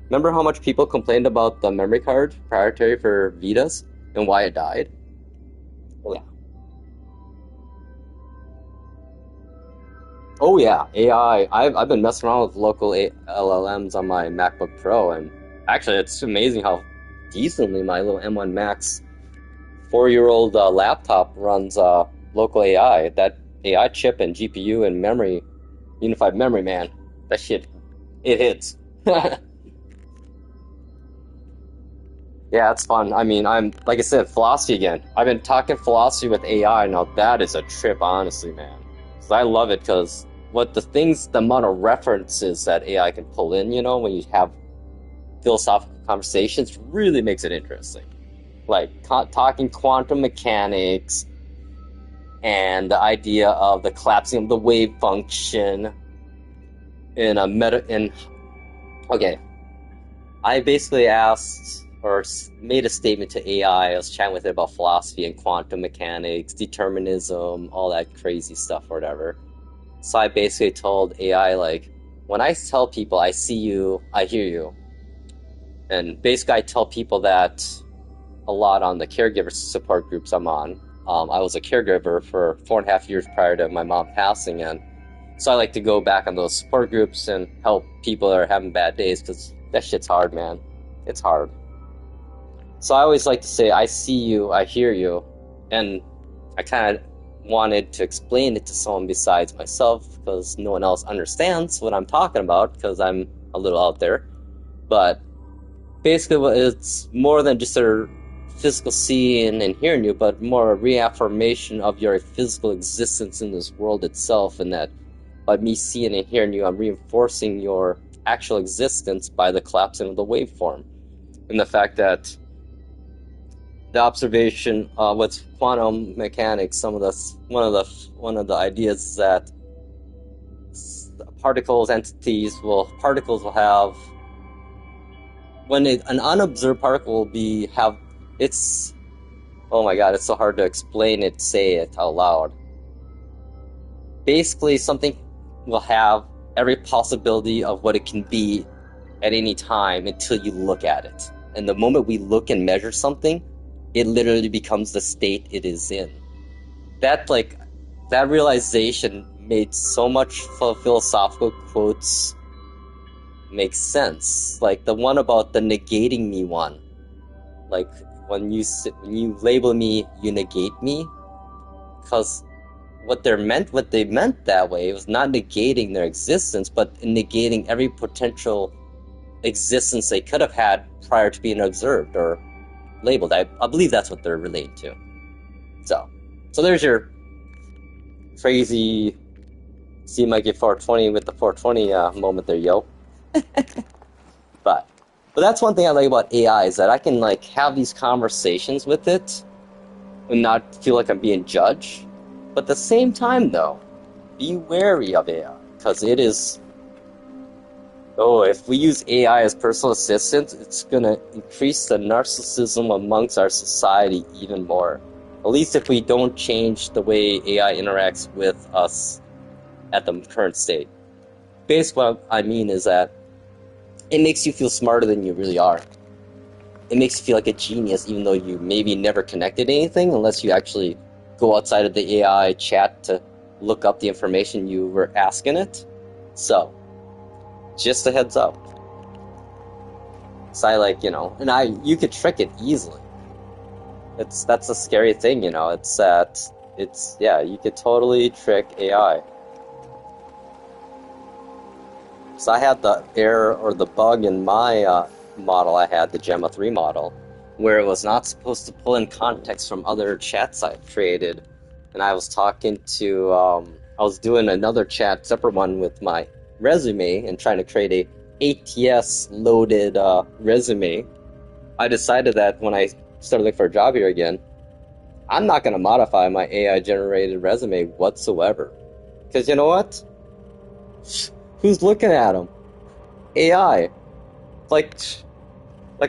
remember how much people complained about the memory card proprietary for Vitas and why it died? Well, yeah. Oh yeah, AI. I've been messing around with local LLMs on my MacBook Pro, and actually it's amazing how decently my little M1 Max 4-year-old laptop runs local AI. That AI chip and GPU and memory, unified memory, man, that shit, it hits. Yeah, it's fun. I mean, like I said, philosophy again. I've been talking philosophy with AI now. That is a trip, honestly, man. I love it because the amount of references that AI can pull in, you know, when you have philosophical conversations, really makes it interesting. Like talking quantum mechanics and the idea of the collapsing of the wave function okay. I basically asked or made a statement to AI. I was chatting with it about philosophy and quantum mechanics, determinism, all that crazy stuff or whatever. So I basically told AI, like, when I tell people I see you, I hear you. And basically I tell people that a lot on the caregiver support groups I'm on. I was a caregiver for 4.5 years prior to my mom passing, and so I like to go back on those support groups and help people that are having bad days, because that shit's hard, man. It's hard. So I always like to say, I see you, I hear you, and I kind of wanted to explain it to someone besides myself because no one else understands what I'm talking about because I'm a little out there. But basically, it's more than just a physical seeing and hearing you, but more a reaffirmation of your physical existence in this world itself, and that by me seeing and hearing you, I'm reinforcing your actual existence by the collapsing of the waveform. And the fact that the observation with quantum mechanics, one of the ideas is that particles will have, when an unobserved particle will have its, oh my god, it's so hard to explain it, say it out loud. Basically, something will have every possibility of what it can be at any time until you look at it. And the moment we look and measure something, it literally becomes the state it is in. That realization made so much philosophical quotes make sense. Like the one about the negating me one. Like when you label me, you negate me. Because what they meant that way was not negating their existence, but negating every potential existence they could have had prior to being observed or labeled. I believe that's what they're relating to. So there's your crazy seem like a 420 with the 420 moment there, yo. But that's one thing I like about AI is that I can like have these conversations with it and not feel like I'm being judged. But at the same time, though, be wary of AI because it is. Oh, if we use AI as personal assistant, it's gonna increase the narcissism amongst our society even more. At least if we don't change the way AI interacts with us at the current state. Basically, what I mean is that it makes you feel smarter than you really are. It makes you feel like a genius, even though you maybe never connected anything, unless you actually go outside of the AI chat to look up the information you were asking it. So, just a heads up. So I like, you could trick it easily. That's a scary thing, you could totally trick AI. So I had the error or the bug in my model I had, the Gemma 3 model, where it was not supposed to pull in context from other chats I've created. And I was talking to, I was doing another chat, separate one with my resume and trying to create a ATS loaded resume. I decided that when I started looking for a job here again, I'm not going to modify my AI generated resume whatsoever. Because you know what? Who's looking at them? AI. Like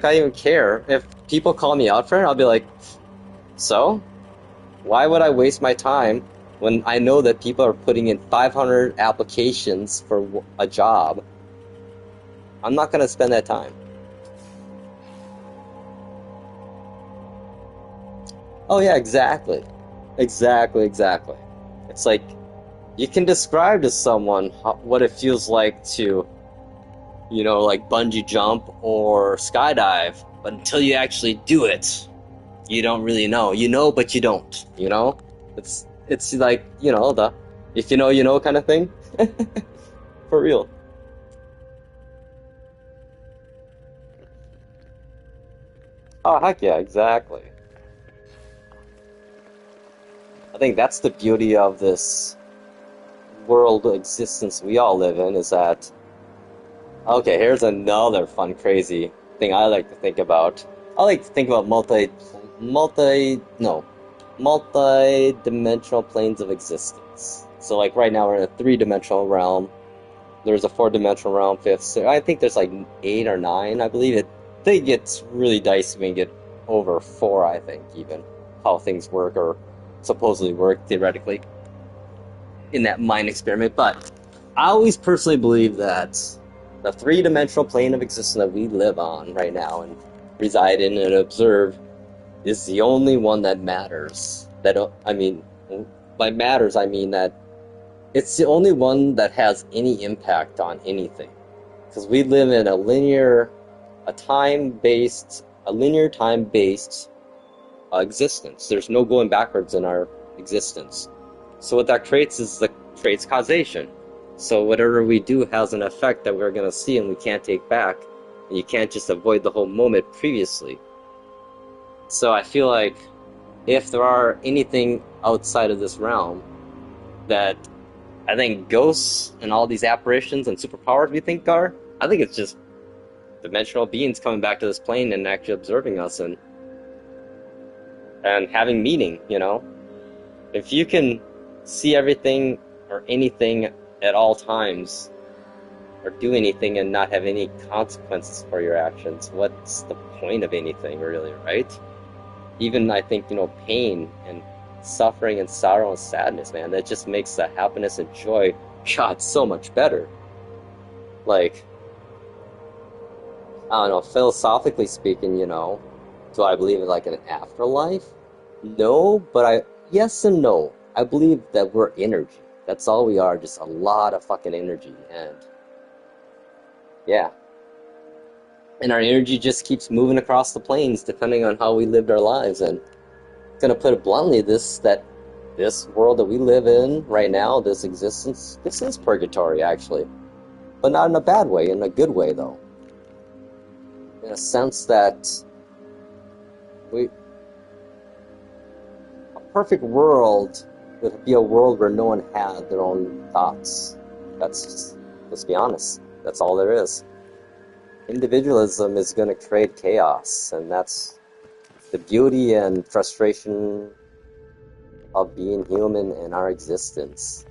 I even care. If people call me out for it, I'll be like, so? Why would I waste my time when I know that people are putting in 500 applications for a job? I'm not going to spend that time. Oh yeah, exactly. Exactly. It's like, you can describe to someone what it feels like to, like bungee jump or skydive, but until you actually do it, you don't really know. You know, but you don't, It's like, the if you know kind of thing. For real. Oh, heck yeah, exactly. I think that's the beauty of this world existence we all live in is that, okay, here's another fun, crazy thing I like to think about. I like to think about multi-dimensional planes of existence. So like right now we're in a 3-dimensional realm. There's a 4-dimensional realm, fifth. So I think there's like 8 or 9, I believe it. They get really dicey when you get over 4, I think, even how things work or supposedly work theoretically in that mind experiment. But I always personally believe that the 3-dimensional plane of existence that we live on right now and reside in and observe is the only one that matters. By matters, I mean that it's the only one that has any impact on anything. Because we live in a time-based a linear time-based existence. There's no going backwards in our existence. So what that creates is creates causation. So whatever we do has an effect that we're going to see and we can't take back. And you can't just avoid the whole moment previously. So I feel like if there are anything outside of this realm that I think ghosts and all these apparitions and superpowers we think are, I think it's just dimensional beings coming back to this plane and actually observing us and having meaning, you know? If you can see everything or anything at all times, or do anything and not have any consequences for your actions, what's the point of anything, really, right? Even, I think, you know, pain and suffering and sorrow and sadness, man, that just makes the happiness and joy, God, so much better. Like, I don't know, philosophically speaking, you know, do I believe in, like, an afterlife? No, but yes and no. I believe that we're energy. That's all we are, just a lot of fucking energy, and yeah. And our energy just keeps moving across the planes depending on how we lived our lives. And gonna put it bluntly, this world that we live in right now, this existence, this is purgatory actually. But not in a bad way, in a good way though. In a sense that a perfect world would be a world where no one had their own thoughts. Let's be honest, that's all there is. Individualism is going to create chaos, and that's the beauty and frustration of being human in our existence.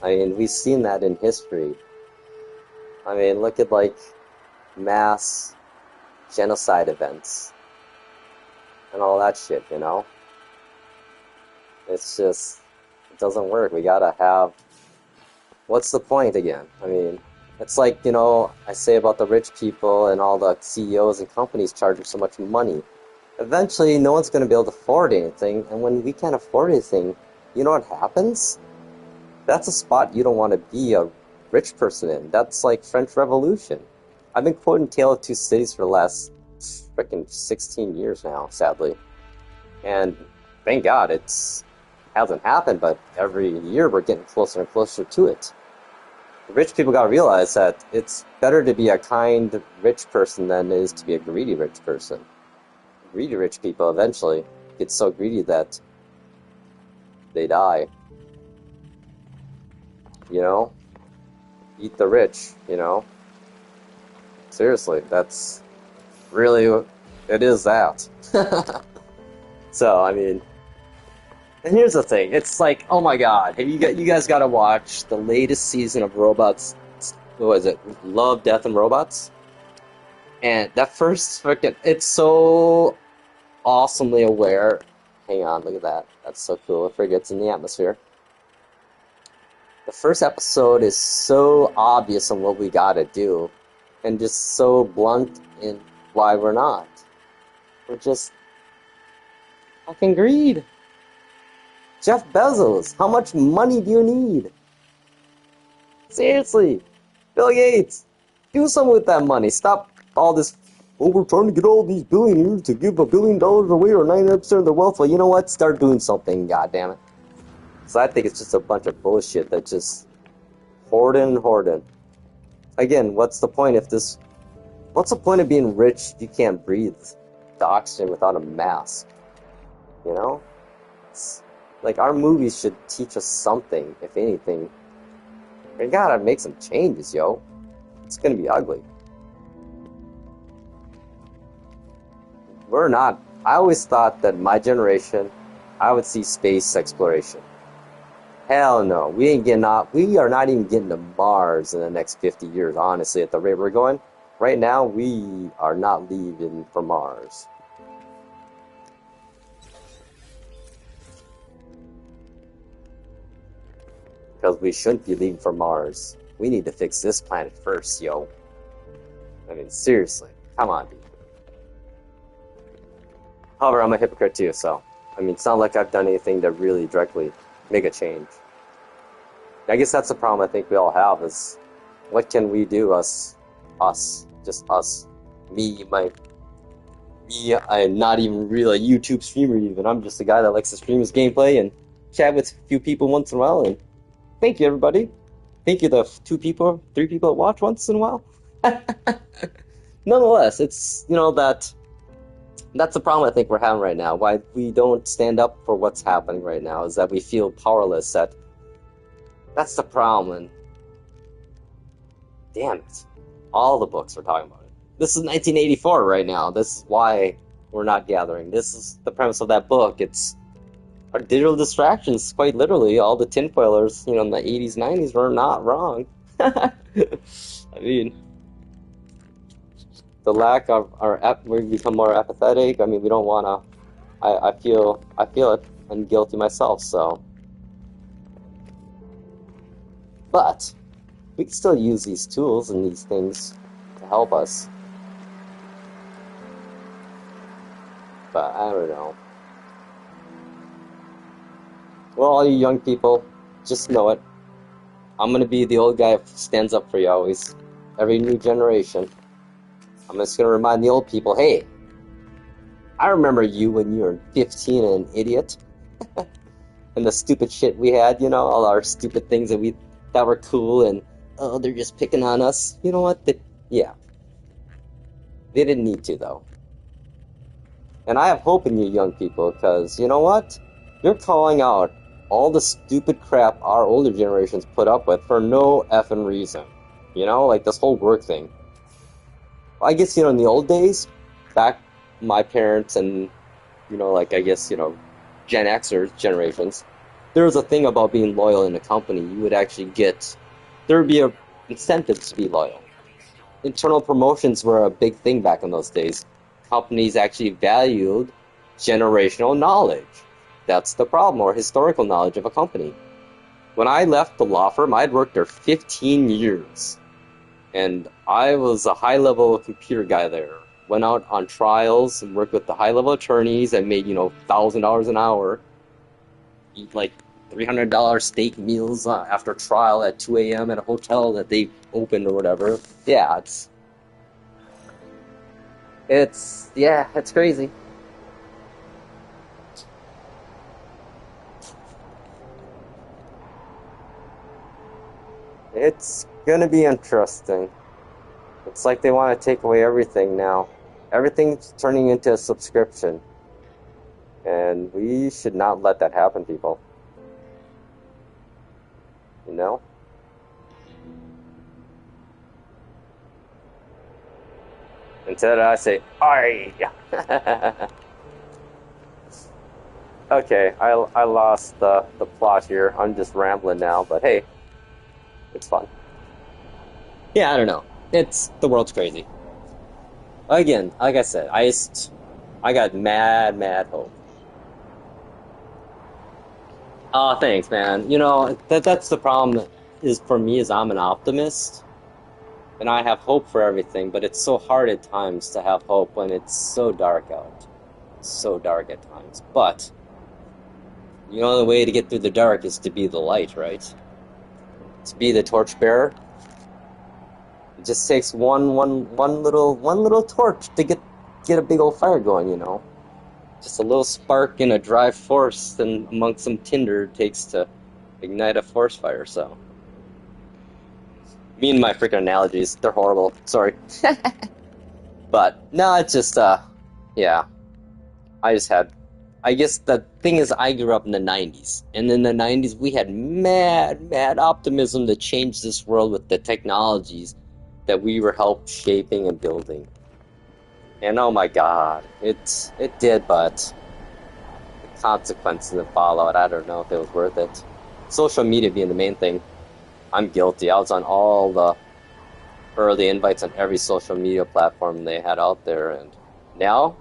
I mean, we've seen that in history. I mean, look at, like, mass genocide events and all that shit, you know? It's just, it doesn't work. We gotta have, what's the point again? I mean, it's like, you know, I say about the rich people and all the CEOs and companies charging so much money. Eventually, no one's going to be able to afford anything, and when we can't afford anything, you know what happens? That's a spot you don't want to be a rich person in. That's like French Revolution. I've been quoting Tale of Two Cities for the last freaking 16 years now, sadly. And thank God it hasn't happened, but every year we're getting closer and closer to it. Rich people gotta realize that it's better to be a kind, rich person than it is to be a greedy, rich person. Greedy, rich people eventually get so greedy that they die. You know? Eat the rich, you know? Seriously, that's really, it is that. So, I mean, and here's the thing, it's like, oh my god, you guys gotta watch the latest season of Robots, what was it, Love, Death, and Robots? And that first freaking, it's so awesomely aware, hang on, look at that, that's so cool, it forgets in the atmosphere. The first episode is so obvious on what we gotta do, and just so blunt in why we're not. We're just fucking greed. Jeff Bezos, how much money do you need? Seriously, Bill Gates, do something with that money. Stop all this, oh, we're trying to get all these billionaires to give $1 billion away or 99% of their wealth. Well, you know what? Start doing something, goddammit. So I think it's just a bunch of bullshit that just hoarding. Again, what's the point of being rich if you can't breathe the oxygen without a mask? You know? Like, our movies should teach us something, if anything. We gotta make some changes, yo. It's gonna be ugly. I always thought that my generation, I would see space exploration. Hell no, we are not even getting to Mars in the next 50 years, honestly, at the rate we're going. Right now, we are not leaving for Mars. Because we shouldn't be leaving for Mars. We need to fix this planet first, yo. I mean, seriously. Come on, dude. However, I'm a hypocrite too, so... I mean, it's not like I've done anything to really directly make a change. I guess that's the problem I think we all have, is... What can we do, us. Just us. Me, Me, I'm not even really a YouTube streamer even. I'm just a guy that likes to stream his gameplay and chat with a few people once in a while. And thank you, everybody. Thank you, the two people, three people that watch once in a while. Nonetheless, it's, that's the problem I think we're having right now. Why we don't stand up for what's happening right now is that we feel powerless. That's the problem. And damn it, all the books are talking about it. This is 1984 right now. This is why we're not gathering. This is the premise of that book. It's our digital distractions, quite literally. All the tinfoilers, in the 80s, 90s were not wrong. I mean, the lack of we become more apathetic. I mean, we don't want to. I feel it. I'm guilty myself. So, but we can still use these tools and these things to help us. But I don't know. Well, all you young people, just know it. I'm gonna be the old guy who stands up for you always. Every new generation. I'm just gonna remind the old people, hey, I remember you when you were 15 and an idiot. And the stupid shit we had, all our stupid things that were cool, and oh, they're just picking on us. You know what? Yeah. They didn't need to, though. And I have hope in you young people, because you know what? You're calling out all the stupid crap our older generations put up with for no effing reason. Like this whole work thing. I guess, in the old days, back my parents and, I guess, Gen Xers generations, there was a thing about being loyal in a company. You would actually there would be a incentive to be loyal. Internal promotions were a big thing back in those days. Companies actually valued generational knowledge. That's the problem, or historical knowledge of a company. When I left the law firm, I'd worked there 15 years. And I was a high-level computer guy there. Went out on trials and worked with the high-level attorneys and made, $1,000 an hour. Eat like $300 steak meals after trial at 2 a.m. at a hotel that they opened or whatever. Yeah, it's crazy. It's gonna be interesting. It's like they want to take away everything now. Everything's turning into a subscription. And we should not let that happen, people. You know? Instead I say, "Aye." Okay, I lost the plot here. I'm just rambling now, but hey, it's fun. Yeah, I don't know. The world's crazy. Again, like I said, I got mad hope. Oh, thanks, man. That's the problem is for me is I'm an optimist and I have hope for everything, but it's so hard at times to have hope when it's so dark out. It's so dark at times. But the only way to get through the dark is to be the light, right? To be the torchbearer. It just takes one little torch to get a big old fire going, Just a little spark in a dry forest and amongst some tinder takes to ignite a forest fire, so. Me and my freaking analogies, they're horrible. Sorry. But, no, it's just, yeah. I guess the thing is I grew up in the 90s. And in the 90s, we had mad optimism to change this world with the technologies that we were helped shaping and building. And oh my god, it did, but the consequences and fallout, I don't know if it was worth it. Social media being the main thing, I'm guilty. I was on all the early invites on every social media platform they had out there, and now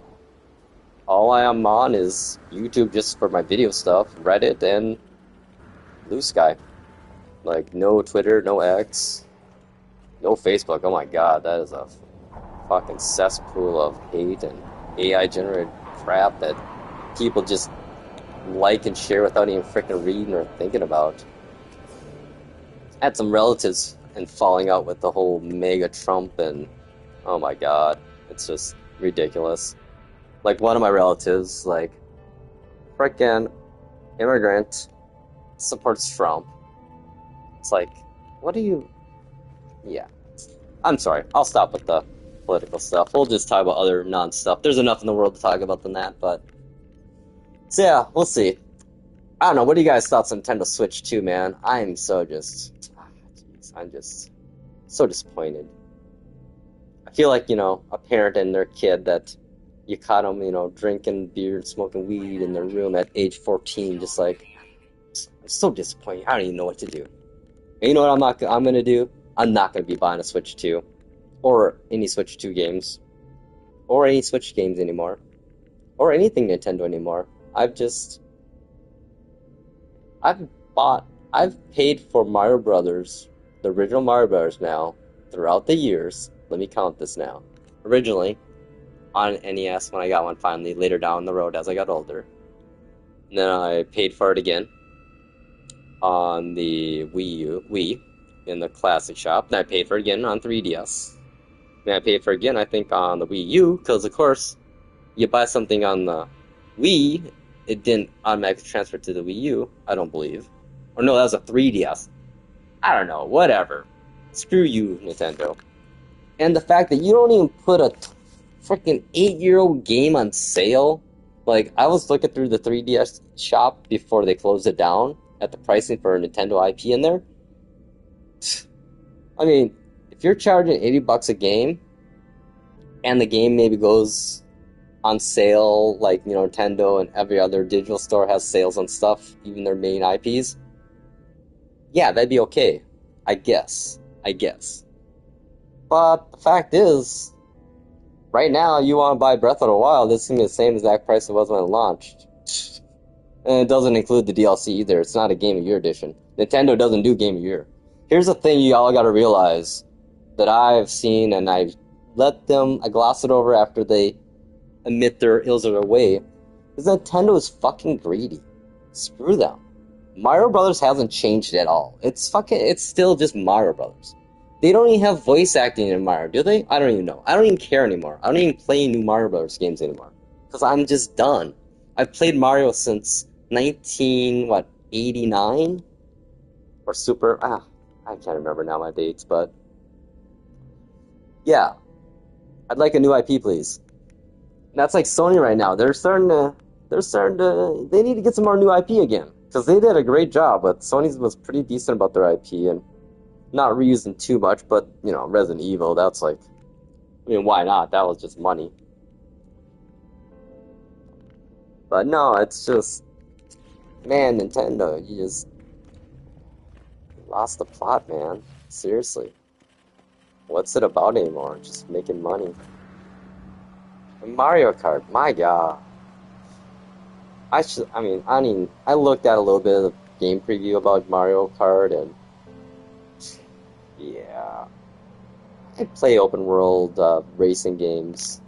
all I am on is YouTube just for my video stuff, Reddit, and Blue Sky. Like, no Twitter, no X, no Facebook. Oh my god, that is a fucking cesspool of hate and AI-generated crap that people just like and share without even freaking reading or thinking about. I had some relatives and falling out with the whole mega Trump, and oh my god, it's just ridiculous. Like one of my relatives, like freaking immigrant, supports Trump. It's like, what do you? Yeah, I'm sorry. I'll stop with the political stuff. We'll just talk about other non-stuff. There's enough in the world to talk about than that, but so yeah, we'll see. I don't know. What do you guys thoughts on Nintendo Switch 2, man? I'm so just, I'm just so disappointed. I feel like, a parent and their kid that you caught them, drinking beer and smoking weed in their room at age 14, just like, I'm so disappointed. I don't even know what to do. And you know what I'm gonna do? I'm not gonna be buying a Switch 2 or any Switch 2 games or any Switch games anymore or anything Nintendo anymore. I've paid for Mario Brothers, the original Mario Brothers now, throughout the years. Let me count this now. Originally, on NES when I got one finally, later down the road as I got older. And then I paid for it again on the Wii, in the classic shop. Then I paid for it again on 3DS. Then I paid for it again, I think, on the Wii U, because of course, you buy something on the Wii, it didn't automatically transfer to the Wii U, I don't believe. Or no, that was a 3DS. I don't know, whatever. Screw you, Nintendo. And the fact that you don't even put a freaking 8-year-old game on sale. Like, I was looking through the 3DS shop before they closed it down at the pricing for a Nintendo IP in there. I mean, if you're charging $80 a game, and the game maybe goes on sale, like, Nintendo and every other digital store has sales on stuff, even their main IPs, yeah, that'd be okay. I guess. But the fact is, right now, you want to buy Breath of the Wild, it's going to be the same exact price it was when it launched. And it doesn't include the DLC either. It's not a Game of Year edition. Nintendo doesn't do Game of Year. Here's the thing you all got to realize that I've seen, and I gloss it over after they admit their ills of their way, is Nintendo is fucking greedy. Screw them. Mario Brothers hasn't changed at all. It's still just Mario Brothers. They don't even have voice acting in Mario, do they? I don't even know. I don't even care anymore. I don't even play new Mario Brothers games anymore. Because I'm just done. I've played Mario since 89? Or I can't remember now my dates, but yeah. I'd like a new IP, please. And that's like Sony right now. They need to get some more new IP again. Because they did a great job, but Sony's was pretty decent about their IP and not reusing too much, but, Resident Evil, that's like, why not? That was just money. But no, it's just, man, Nintendo, you just lost the plot, man. Seriously. What's it about anymore? Just making money. And Mario Kart, my god. I looked at a little bit of the game preview about Mario Kart, and yeah, I play open world racing games.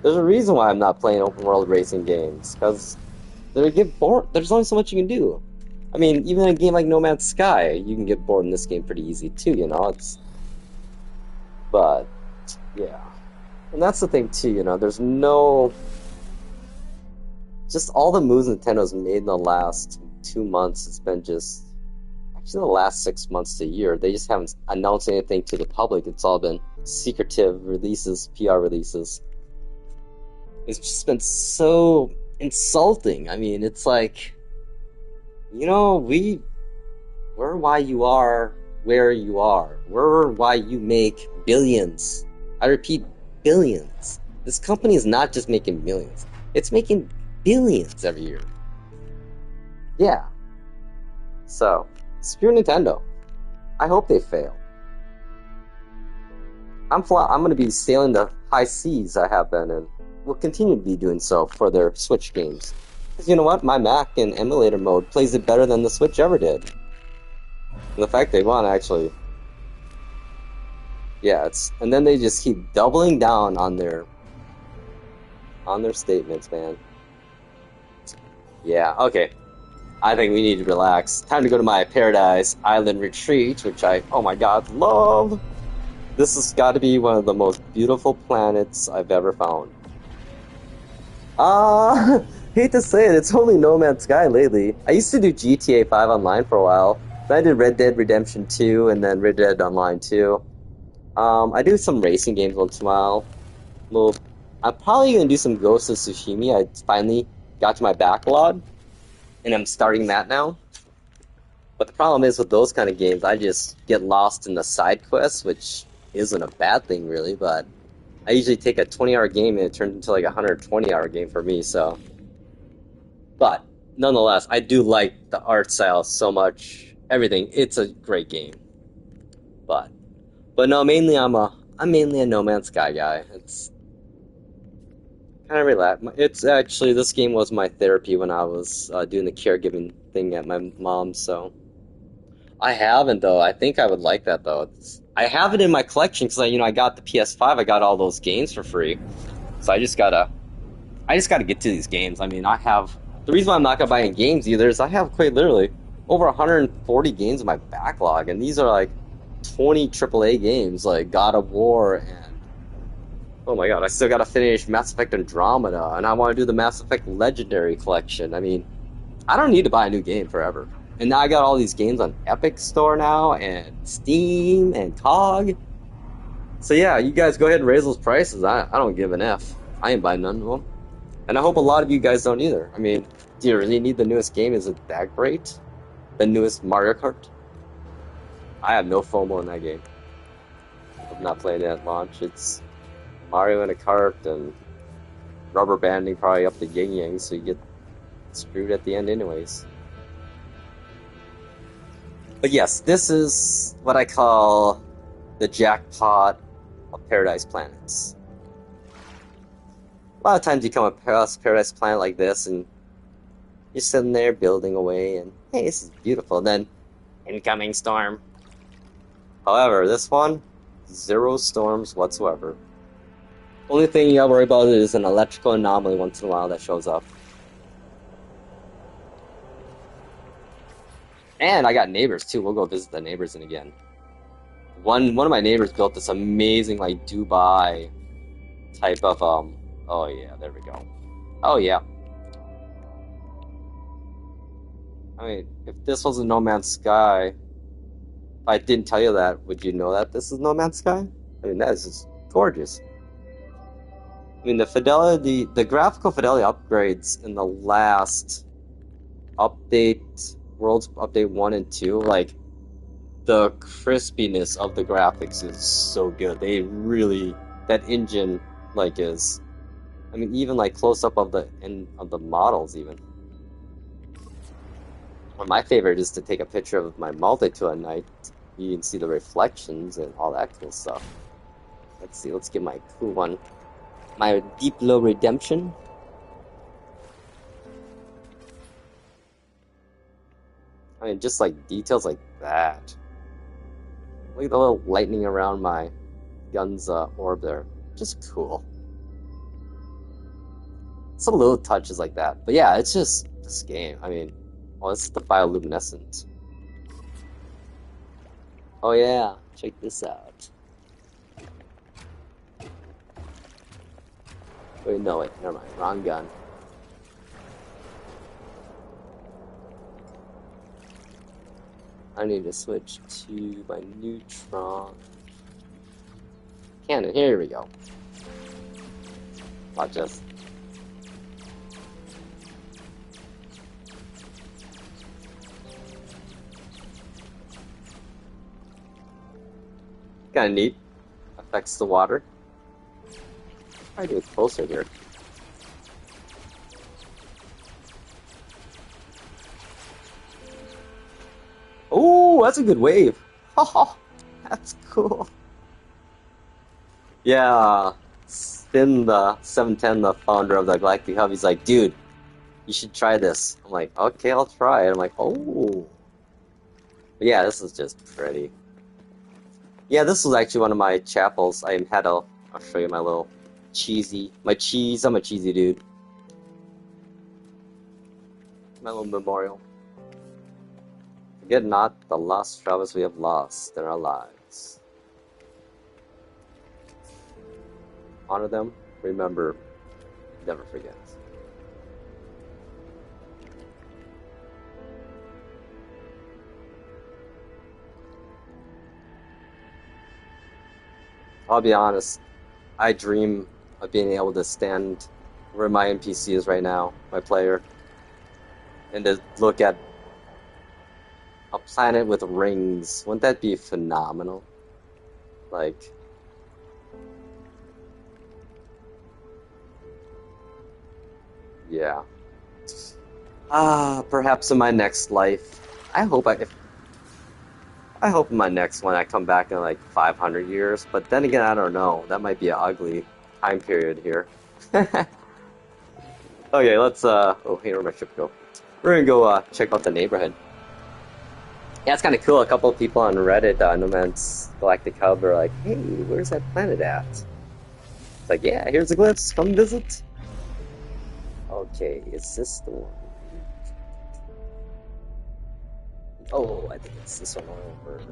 There's a reason why I'm not playing open world racing games, because they get bored. There's only so much you can do. I mean, even a game like No Man's Sky, you can get bored in this game pretty easy too, But yeah, and that's the thing too, There's no. Just all the moves Nintendo's made in the last 2 months, it's been just... Actually, the last 6 months to a year, they just haven't announced anything to the public. It's all been secretive releases, PR releases. It's just been so insulting. I mean, it's like... we're why you are where you are. We're why you make billions. I repeat, billions. This company is not just making millions. It's making billions every year. Yeah. So, screw Nintendo. I hope they fail. I'm going to be sailing the high seas I have been, and will continue to be doing so for their Switch games. Because you know what? My Mac in emulator mode plays it better than the Switch ever did. And the fact they want to actually... Yeah, and then they just keep doubling down on their statements, man. Yeah, okay. I think we need to relax. Time to go to my Paradise Island retreat, which oh my god, love! This has got to be one of the most beautiful planets I've ever found. Hate to say it, it's only No Man's Sky lately. I used to do GTA 5 online for a while. Then I did Red Dead Redemption 2 and then Red Dead Online 2. I do some racing games once in a while. Well, I'm probably gonna do some Ghost of Tsushima. I finally got to my backlog, and I'm starting that now. But the problem is with those kind of games, I just get lost in the side quests, which isn't a bad thing really, but I usually take a 20-hour game and it turns into like a 120-hour game for me, so. But nonetheless, I do like the art style so much. Everything. It's a great game. But no, I'm mainly a No Man's Sky guy. It's kind of relax. It's actually this game was my therapy when I was doing the caregiving thing at my mom's. So I haven't though. I think I would like that though. I have it in my collection because I got the PS5. I got all those games for free. So I just gotta get to these games. I mean, I have the reason why I'm not gonna buy any games either is I have quite literally over 140 games in my backlog, and these are like 20 AAA games like God of War and oh my god, I still gotta finish Mass Effect Andromeda, and I want to do the Mass Effect Legendary Collection. I mean, I don't need to buy a new game forever. And now I got all these games on Epic Store now, and Steam, and COG. So yeah, you guys go ahead and raise those prices. I don't give an F. I ain't buying none of them. And I hope a lot of you guys don't either. I mean, do you really need the newest game? Is it that great? The newest Mario Kart? I have no FOMO in that game. I'm not playing it at launch. It's Mario in a cart and rubber banding probably up the yin yang, so you get screwed at the end anyways. But yes, this is what I call the jackpot of Paradise Planets. A lot of times you come across a Paradise Planet like this and you're sitting there building away and hey, this is beautiful. And then incoming storm. However, this one, 0 storms whatsoever. Only thing you gotta worry about is an electrical anomaly once in a while that shows up. And I got neighbors too. We'll go visit the neighbors in again. One of my neighbors built this amazing like Dubai type of oh yeah, there we go. Oh yeah. I mean, if this was a No Man's Sky, if I didn't tell you that, would you know that this is No Man's Sky? I mean, that is just gorgeous. I mean, the fidelity, the graphical fidelity upgrades in the last update, Worlds Update 1 and 2, like, the crispiness of the graphics is so good. They really, that engine, like, is, I mean, even, like, close-up of the models, even. Well, my favorite is to take a picture of my multi-tool at night. You can see the reflections and all that cool stuff. Let's see, let's get my cool one. My Deep Low Redemption. I mean, just like details like that. Look at the little lightning around my gun's orb there. Just cool. Some little touches like that. But yeah, it's just this game. I mean, well, this is the bioluminescent. Oh yeah, check this out. Wait, no, wait, never mind. Wrong gun. I need to switch to my neutron. Cannon, here we go. Watch this. Kinda neat. Affects the water. Try to get closer here. Oh, that's a good wave. Oh, that's cool. Yeah, Spin the 710, the founder of the Galactic Hub, he's like, dude, you should try this. I'm like, okay, I'll try it. I'm like, oh. But yeah, this is just pretty. Yeah, this was actually one of my chapels. I had a, I'll show you my little my cheese, I'm a cheesy dude. My little memorial. Forget not the lost travels we have lost in our lives. Honor them, remember, never forget. I'll be honest, I dream of being able to stand where my NPC is right now, my player, and to look at a planet with rings. Wouldn't that be phenomenal? Like, yeah. Perhaps in my next life. I hope I hope in my next one I come back in like 500 years, but then again, I don't know. That might be an ugly time period here. Okay, let's oh, hey, where'd my ship go? We're gonna go check out the neighborhood. Yeah, it's kind of cool. A couple of people on Reddit, No Man's Galactic Hub, are like, "Hey, where's that planet at?" It's like, "Yeah, here's a glimpse. Come visit." Okay, is this the one? Oh, I think it's this one over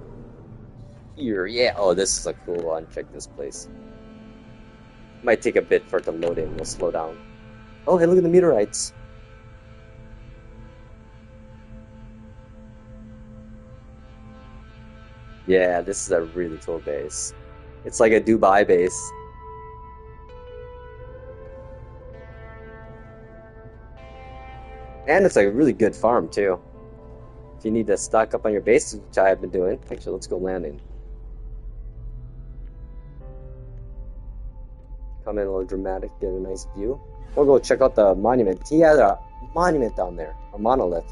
here. Yeah. Oh, this is a cool one. Check this place. Might take a bit for it to load in. We'll slow down. Oh, hey, look at the meteorites. Yeah, this is a really cool base. It's like a Dubai base. And it's a really good farm, too. If you need to stock up on your base, which I have been doing. Actually, let's go landing. Come in a little dramatic, get a nice view. We'll go check out the monument. He had a monument down there, a monolith.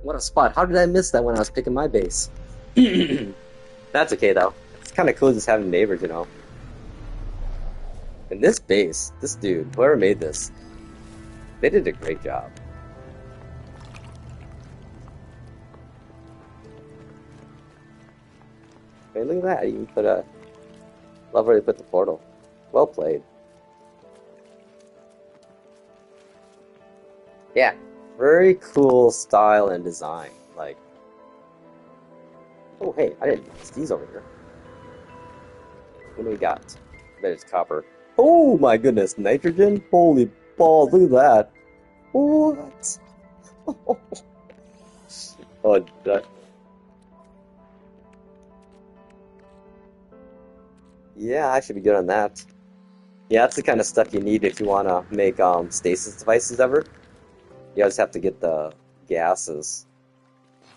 What a spot. How did I miss that when I was picking my base? That's okay, though. It's kind of cool just having neighbors, you know. And this base, this dude, whoever made this, they did a great job. Hey, look at that. You can put a... Love where they put the portal. Well played. Yeah, very cool style and design. Like, oh hey, I didn't notice these over here. What do we got? I bet it's copper. Oh my goodness, nitrogen? Holy balls, look at that. What? Oh, that. Yeah, I should be good on that. Yeah, that's the kind of stuff you need if you want to make stasis devices ever. You just have to get the gases.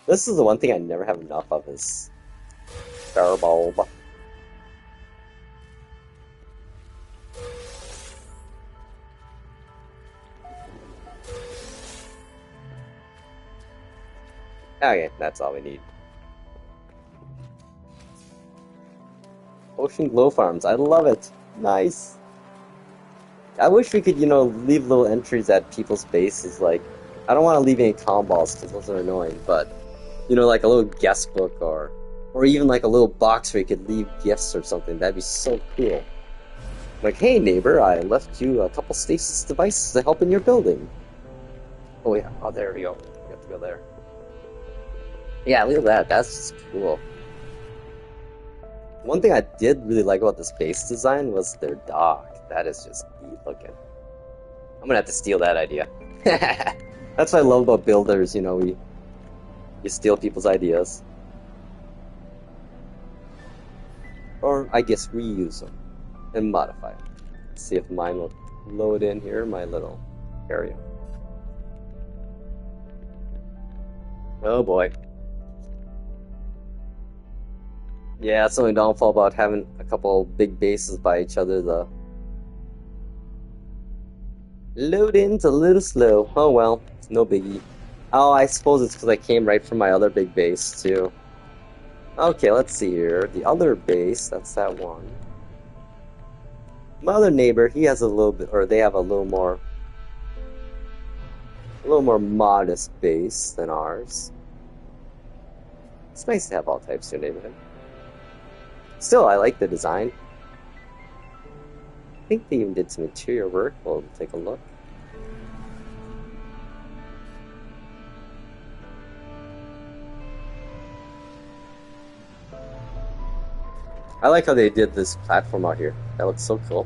This is the one thing I never have enough of is star bulb. Okay, that's all we need. Ocean glow farms, I love it. Nice. I wish we could, you know, leave little entries at people's bases. Like, I don't want to leave any comm balls because those are annoying, but you know, like a little guest book or even like a little box where you could leave gifts or something. That'd be so cool. Like, hey neighbor, I left you a couple stasis devices to help in your building. Oh yeah, oh there we go. We have to go there. Yeah, look at that. That's just cool. One thing I did really like about this base design was their dog. That is just neat looking. I'm gonna have to steal that idea. That's what I love about builders, you know, you steal people's ideas. Or, I guess, reuse them and modify them. Let's see if mine will load in here, my little area. Oh boy. Yeah, that's the only downfall about having a couple big bases by each other, though. Load in's a little slow. Oh well, it's no biggie. Oh, I suppose it's because I came right from my other big base, too. Okay, let's see here. The other base, that's that one. My other neighbor, he has a little bit, or they have a little more modest base than ours. It's nice to have all types in your neighborhood. Still, I like the design. I think they even did some interior work. We'll take a look. I like how they did this platform out here. That looks so cool.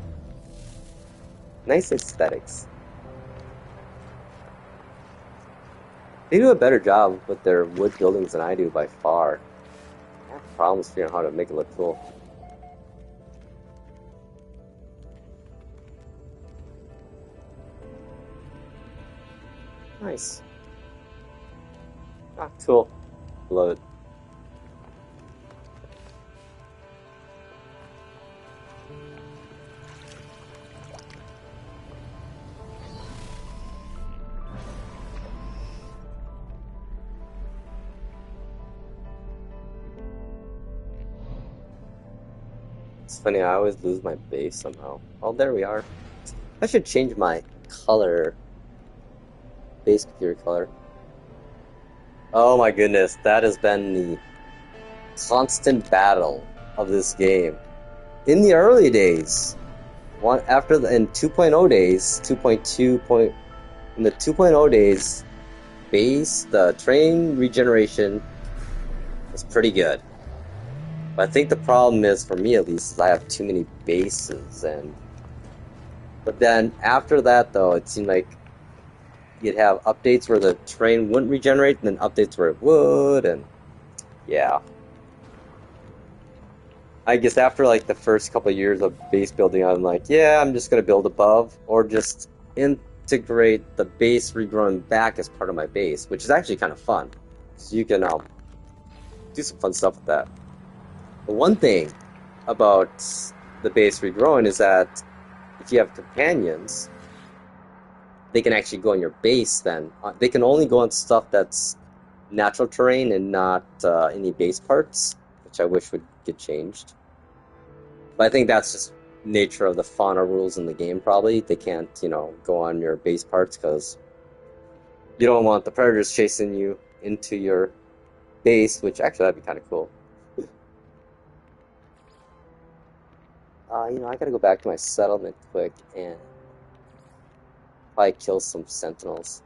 Nice aesthetics. They do a better job with their wood buildings than I do by far. I have problems figuring out how to make it look cool. Nice. Ah, cool. Love it. It's funny, I always lose my base somehow. Oh, there we are. I should change my color, base computer color. Oh my goodness, that has been the constant battle of this game. In the early days, in 2.0 days, 2.2 point, in the 2.0 days, the train regeneration was pretty good. But I think the problem is, for me at least, is I have too many bases, but then after that though, it seemed like you'd have updates where the train wouldn't regenerate, and then updates where it would, and yeah. I guess after like the first couple of years of base building, I'm like, yeah, I'm just gonna build above, or just integrate the base regrowing back as part of my base, which is actually kind of fun. So you can do some fun stuff with that. The one thing about the base regrowing is that if you have companions, they can actually go on your base then. They can only go on stuff that's natural terrain and not any base parts, which I wish would get changed. But I think that's just nature of the fauna rules in the game, probably. They can't, go on your base parts because you don't want the predators chasing you into your base, which actually that'd be kind of cool. I gotta go back to my settlement quick and probably kill some sentinels.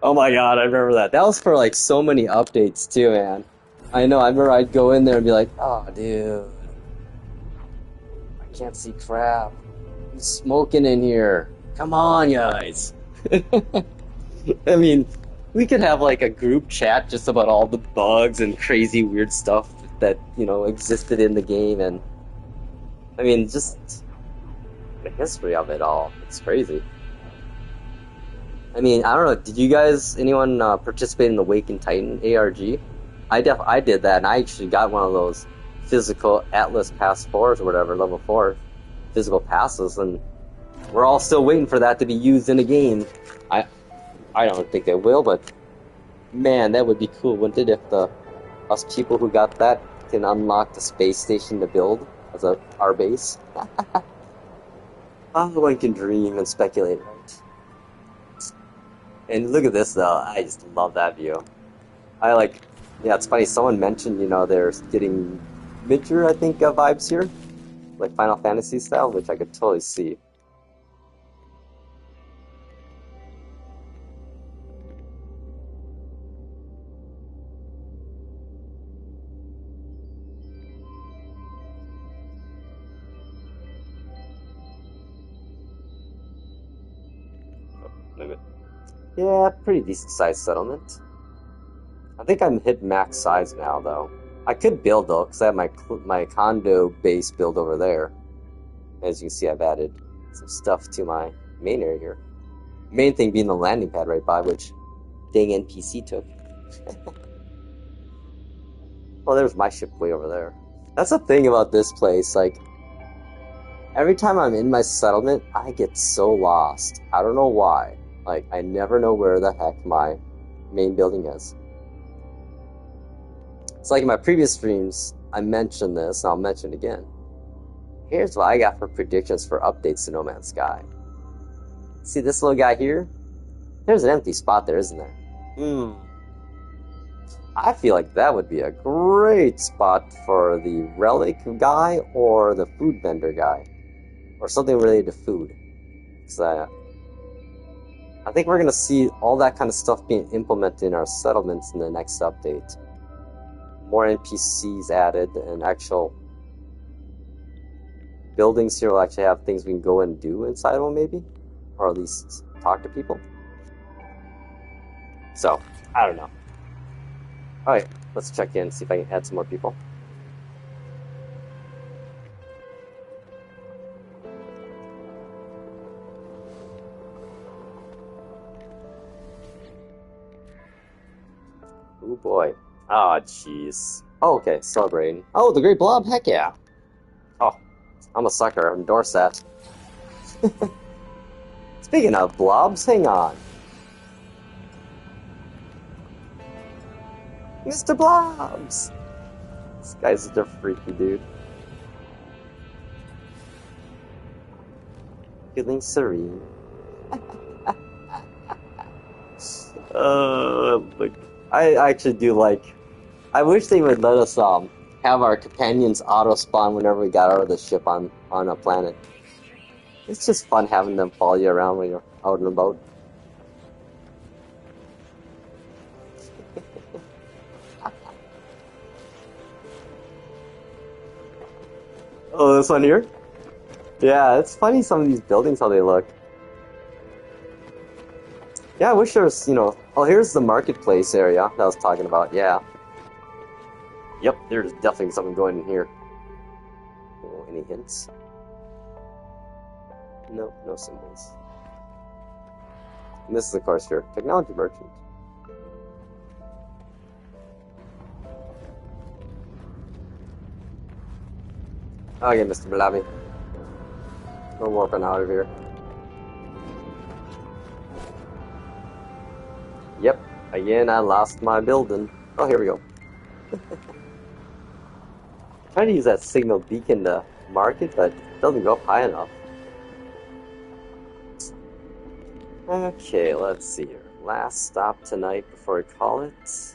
Oh my god, I remember that. That was for like so many updates too, man. I know, I remember I'd go in there and be like, oh dude, I can't see crap. Who's smoking in here? Come on, guys. I mean, we could have like a group chat just about all the bugs and crazy weird stuff that, existed in the game, and I mean, just the history of it all. It's crazy. I mean, I don't know. Did you guys, anyone participate in the Awakened Titan ARG? I did that, and I actually got one of those physical Atlas Pass 4s or whatever, level 4 physical passes, and we're all still waiting for that to be used in a game. I I don't think they will, but man, that would be cool, wouldn't it, if us people who got that can unlock the space station to build as our base. One can dream and speculate, right? And look at this though, I just love that view. Yeah, it's funny, someone mentioned, they're getting miniature, I think, vibes here, like Final Fantasy style, which I could totally see. Yeah, pretty decent sized settlement. I think I'm hit max size now, though. I could build, though, because I have my condo base build over there. As you can see, I've added some stuff to my main area here. Main thing being the landing pad right by, which dang NPC took. Well, there's my ship way over there. That's the thing about this place, like, every time I'm in my settlement, I get so lost. I don't know why. Like, I never know where the heck my main building is. It's like in my previous streams, I mentioned this, and I'll mention it again. Here's what I got for predictions for updates to No Man's Sky. See this little guy here? There's an empty spot there, isn't there? I feel like that would be a great spot for the relic guy or the food vendor guy. Or something related to food. Because I think we're going to see all that kind of stuff being implemented in our settlements in the next update. More NPCs added, and actual buildings here will actually have things we can go and do inside of them, maybe? Or at least talk to people. So, I don't know. Alright, let's check in, see if I can add some more people. Oh boy. Ah, jeez. Oh, okay, celebrating. Oh, the Great Blob? Heck yeah. Oh, I'm a sucker. Endorse that. Speaking of blobs, hang on. Mr. Blobs! This guy's such a freaky dude. Feeling serene. But I actually do like. I wish they would let us have our companions auto spawn whenever we got out of the ship on a planet. It's just fun having them follow you around when you're out and about. Oh, this one here? Yeah, it's funny some of these buildings how they look. Yeah, I wish there was, oh, here's the marketplace area that I was talking about, yeah. Yep, there's definitely something going in here. Oh, any hints? No, no symbols. And this is, of course, your technology merchant. Okay, Mr. Blobby. We're warping out of here. Yep, again, I lost my building. Oh, here we go. Trying to use that signal beacon to mark it, but it doesn't go up high enough. Okay, let's see here. Last stop tonight before we call it.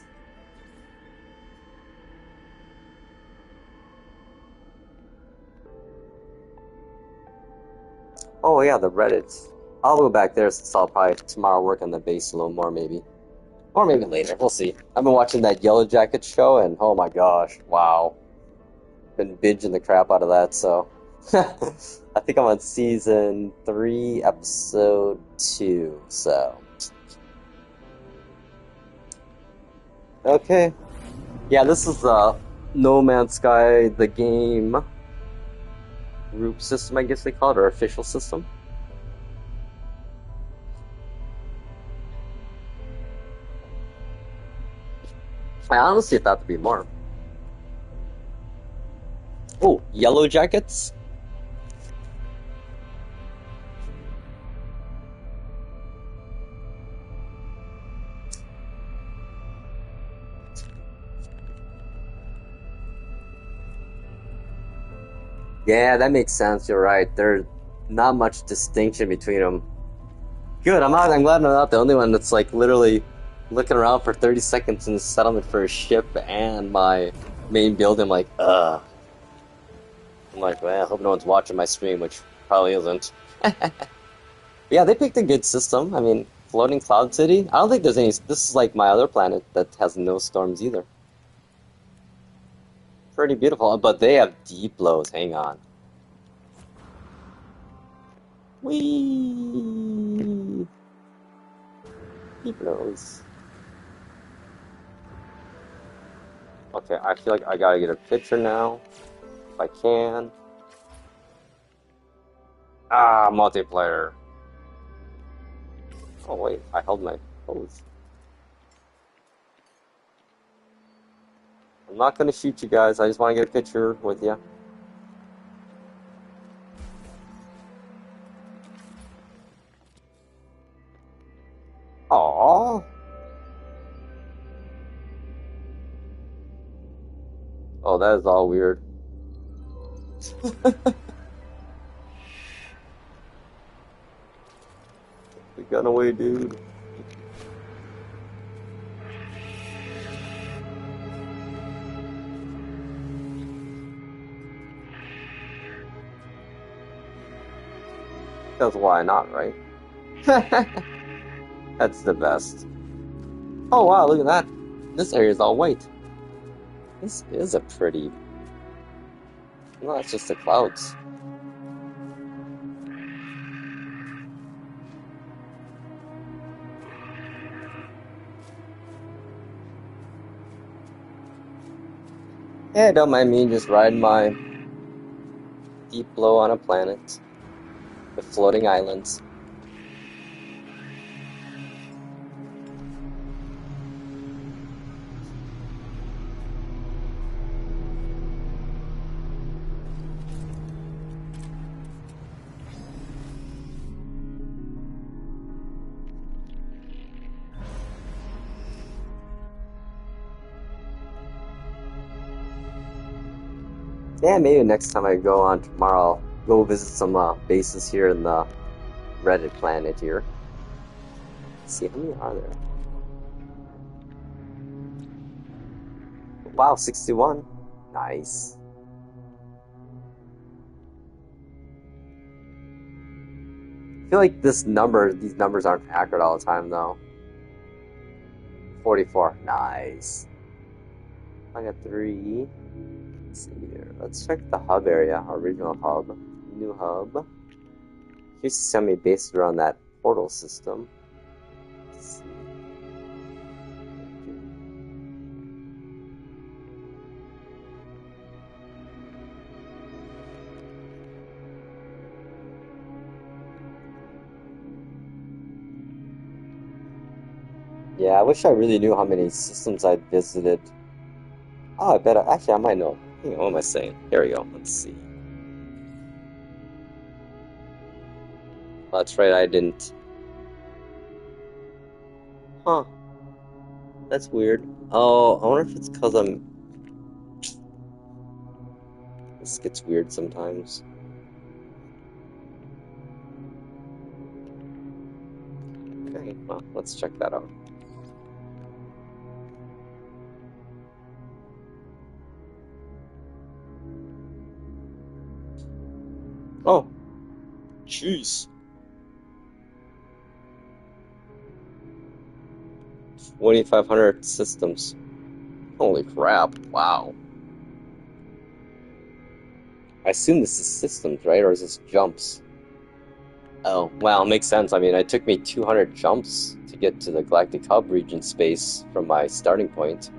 Oh yeah, the Reddit. I'll go back there since I'll probably tomorrow work on the base a little more maybe. Or maybe later, we'll see. I've been watching that Yellow Jacket show and oh my gosh, wow. Been binging the crap out of that, so. I think I'm on season 3, episode 2, so. Okay. Yeah, this is No Man's Sky, the game group system, I guess they call it, or official system. I honestly thought there'd be more. Oh, Yellow Jackets? Yeah, that makes sense. You're right. There's not much distinction between them. Good. I'm glad I'm not the only one that's like literally looking around for 30 seconds in the settlement for a ship and my main building. I'm like, ugh. I'm like, well, I hope no one's watching my stream, which probably isn't. Yeah, they picked a good system. I mean, floating cloud city. I don't think there's any. This is like my other planet that has no storms either. Pretty beautiful, but they have deep lows. Hang on. Whee! Deep lows. Okay, I feel like I gotta get a picture now. If I can. Ah, multiplayer. Oh wait, I held my pose. I'm not gonna shoot you guys, I just wanna get a picture with you. Aww. Oh, that is all weird. We got away, dude. Because why not, right? That's the best. Oh wow, look at that. This area is all white. This is a pretty... No, it's just the clouds. Yeah, don't mind me just riding my deep blow on a planet with floating islands. Yeah, maybe next time I go on tomorrow, I'll go visit some bases here in the Reddit planet here. Let's see, how many are there? Wow, 61. Nice. I feel like these numbers aren't accurate all the time though. 44. Nice. I got 3. Let's see here. Let's check the hub area, our regional hub. New hub. Here's the semi based around that portal system. Let's see. Yeah, I wish I really knew how many systems I'd visited. Oh, I bet actually I might know. Hang on, what am I saying? Here we go. Let's see. That's right, I didn't. Huh. That's weird. Oh, I wonder if it's because I'm. This gets weird sometimes. Okay, well, let's check that out. Oh, jeez. 2,500 systems. Holy crap, wow. I assume this is systems, right? Or is this jumps? Oh, well, makes sense. I mean, it took me 200 jumps to get to the Galactic Hub region space from my starting point.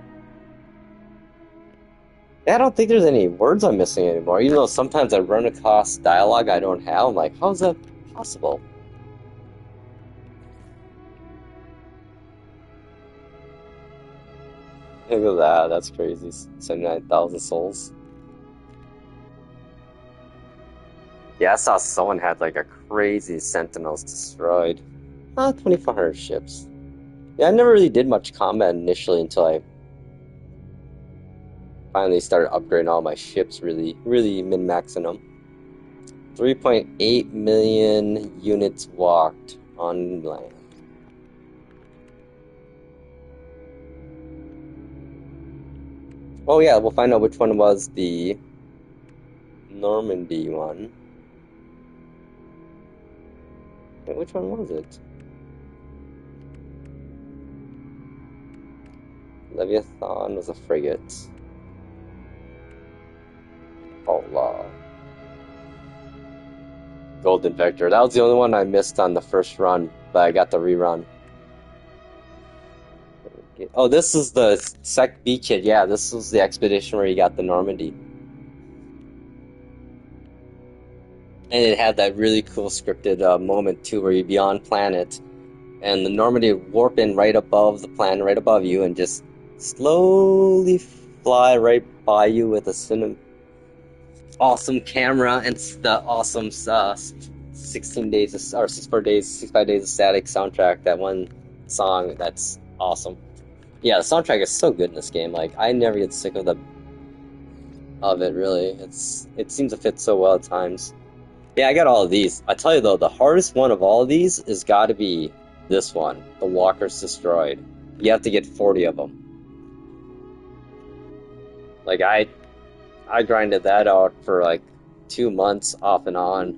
Yeah, I don't think there's any words I'm missing anymore, even though sometimes I run across dialogue I don't have. I'm like, how's that possible? Look at that, that's crazy. 79,000 souls. Yeah, I saw someone had like a crazy Sentinels destroyed. 2,400 ships. Yeah, I never really did much combat initially until I finally started upgrading all my ships, really min-maxing them. 3.8 million units walked on land. Oh yeah, we'll find out which one was the Normandy one. Wait, which one was it? Leviathan was a frigate. Oh, Golden Vector. That was the only one I missed on the first run, but I got the rerun. Oh, this is the Sec B kit. Yeah, this was the expedition where you got the Normandy. And it had that really cool scripted moment too, where you'd be on planet, and the Normandy would warp in right above the planet, right above you, and just slowly fly right by you with a awesome camera and the awesome 16 days or 65 days of static soundtrack. That one song, that's awesome. Yeah, the soundtrack is so good in this game. Like, I never get sick of it. Really, it seems to fit so well at times. Yeah, I got all of these. I tell you though, the hardest one of all of these is got to be this one, the Walkers Destroyed. You have to get 40 of them. Like I grinded that out for like 2 months off and on.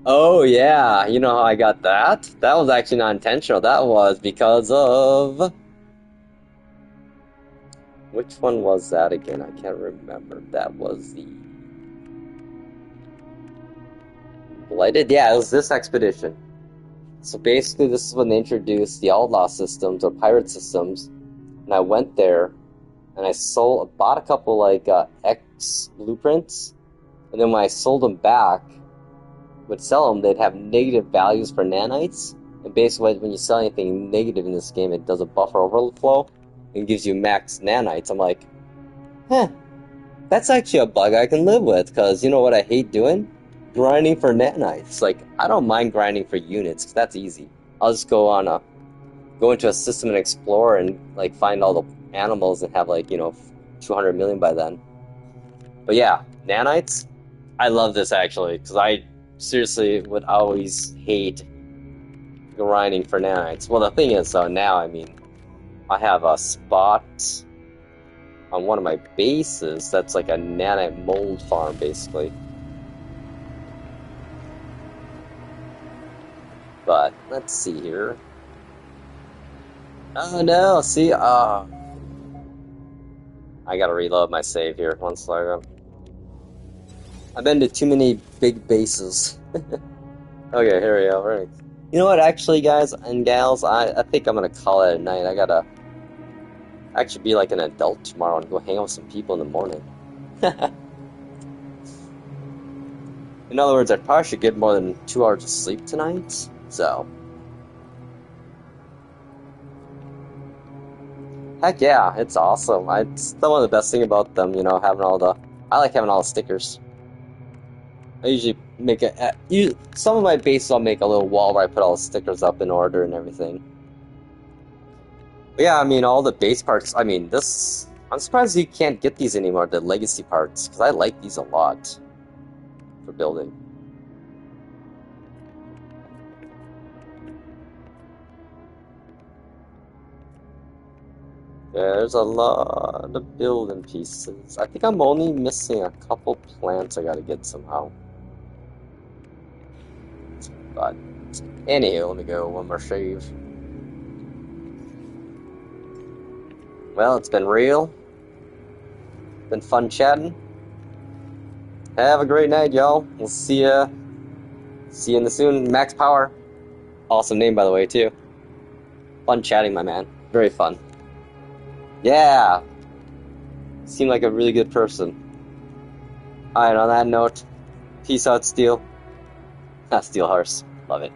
Oh yeah, you know how I got that? That was actually not intentional. That was because of... Which one was that again? I can't remember. That was the... Blighted? Yeah, it was this expedition. So basically this is when they introduced the outlaw systems or pirate systems. And I went there and I bought a couple like X blueprints. And then when I sold them back, would sell them, they'd have negative values for nanites. And basically when you sell anything negative in this game, it does a buffer overflow and gives you max nanites. I'm like, that's actually a bug I can live with, because you know what I hate doing? Grinding for nanites. Like, I don't mind grinding for units, because that's easy. I'll just go into a system and explore and like find all the animals and have like, 200 million by then. But yeah, nanites. I love this actually because I seriously would always hate grinding for nanites. Well, the thing is, though, now I mean, I have a spot on one of my bases that's like a nanite mold farm, basically. But let's see here. Oh no! See, I gotta reload my save here. One second. I've been to too many big bases. Okay, here we go. Right. You know what, actually, guys and gals, I think I'm gonna call it a night. I gotta actually be like an adult tomorrow and go hang out with some people in the morning. In other words, I probably should get more than 2 hours of sleep tonight. So, heck yeah, it's awesome. It's one of the best thing about them, you know, having all the. I like having all the stickers. I usually make some of my bases I'll make a little wall where I put all the stickers up in order and everything. But yeah, I mean, all the base parts, I mean, this, I'm surprised you can't get these anymore, the legacy parts, because I like these a lot for building. There's a lot of building pieces. I think I'm only missing a couple plants I gotta get somehow. But, anywho, let me go one more shave. Well, it's been real. Been fun chatting. Have a great night, y'all. We'll see ya. See you in the soon. Max Power. Awesome name, by the way, too. Fun chatting, my man. Very fun. Yeah. Seemed like a really good person. Alright, on that note, peace out, Steel. Steel Horse. Love it.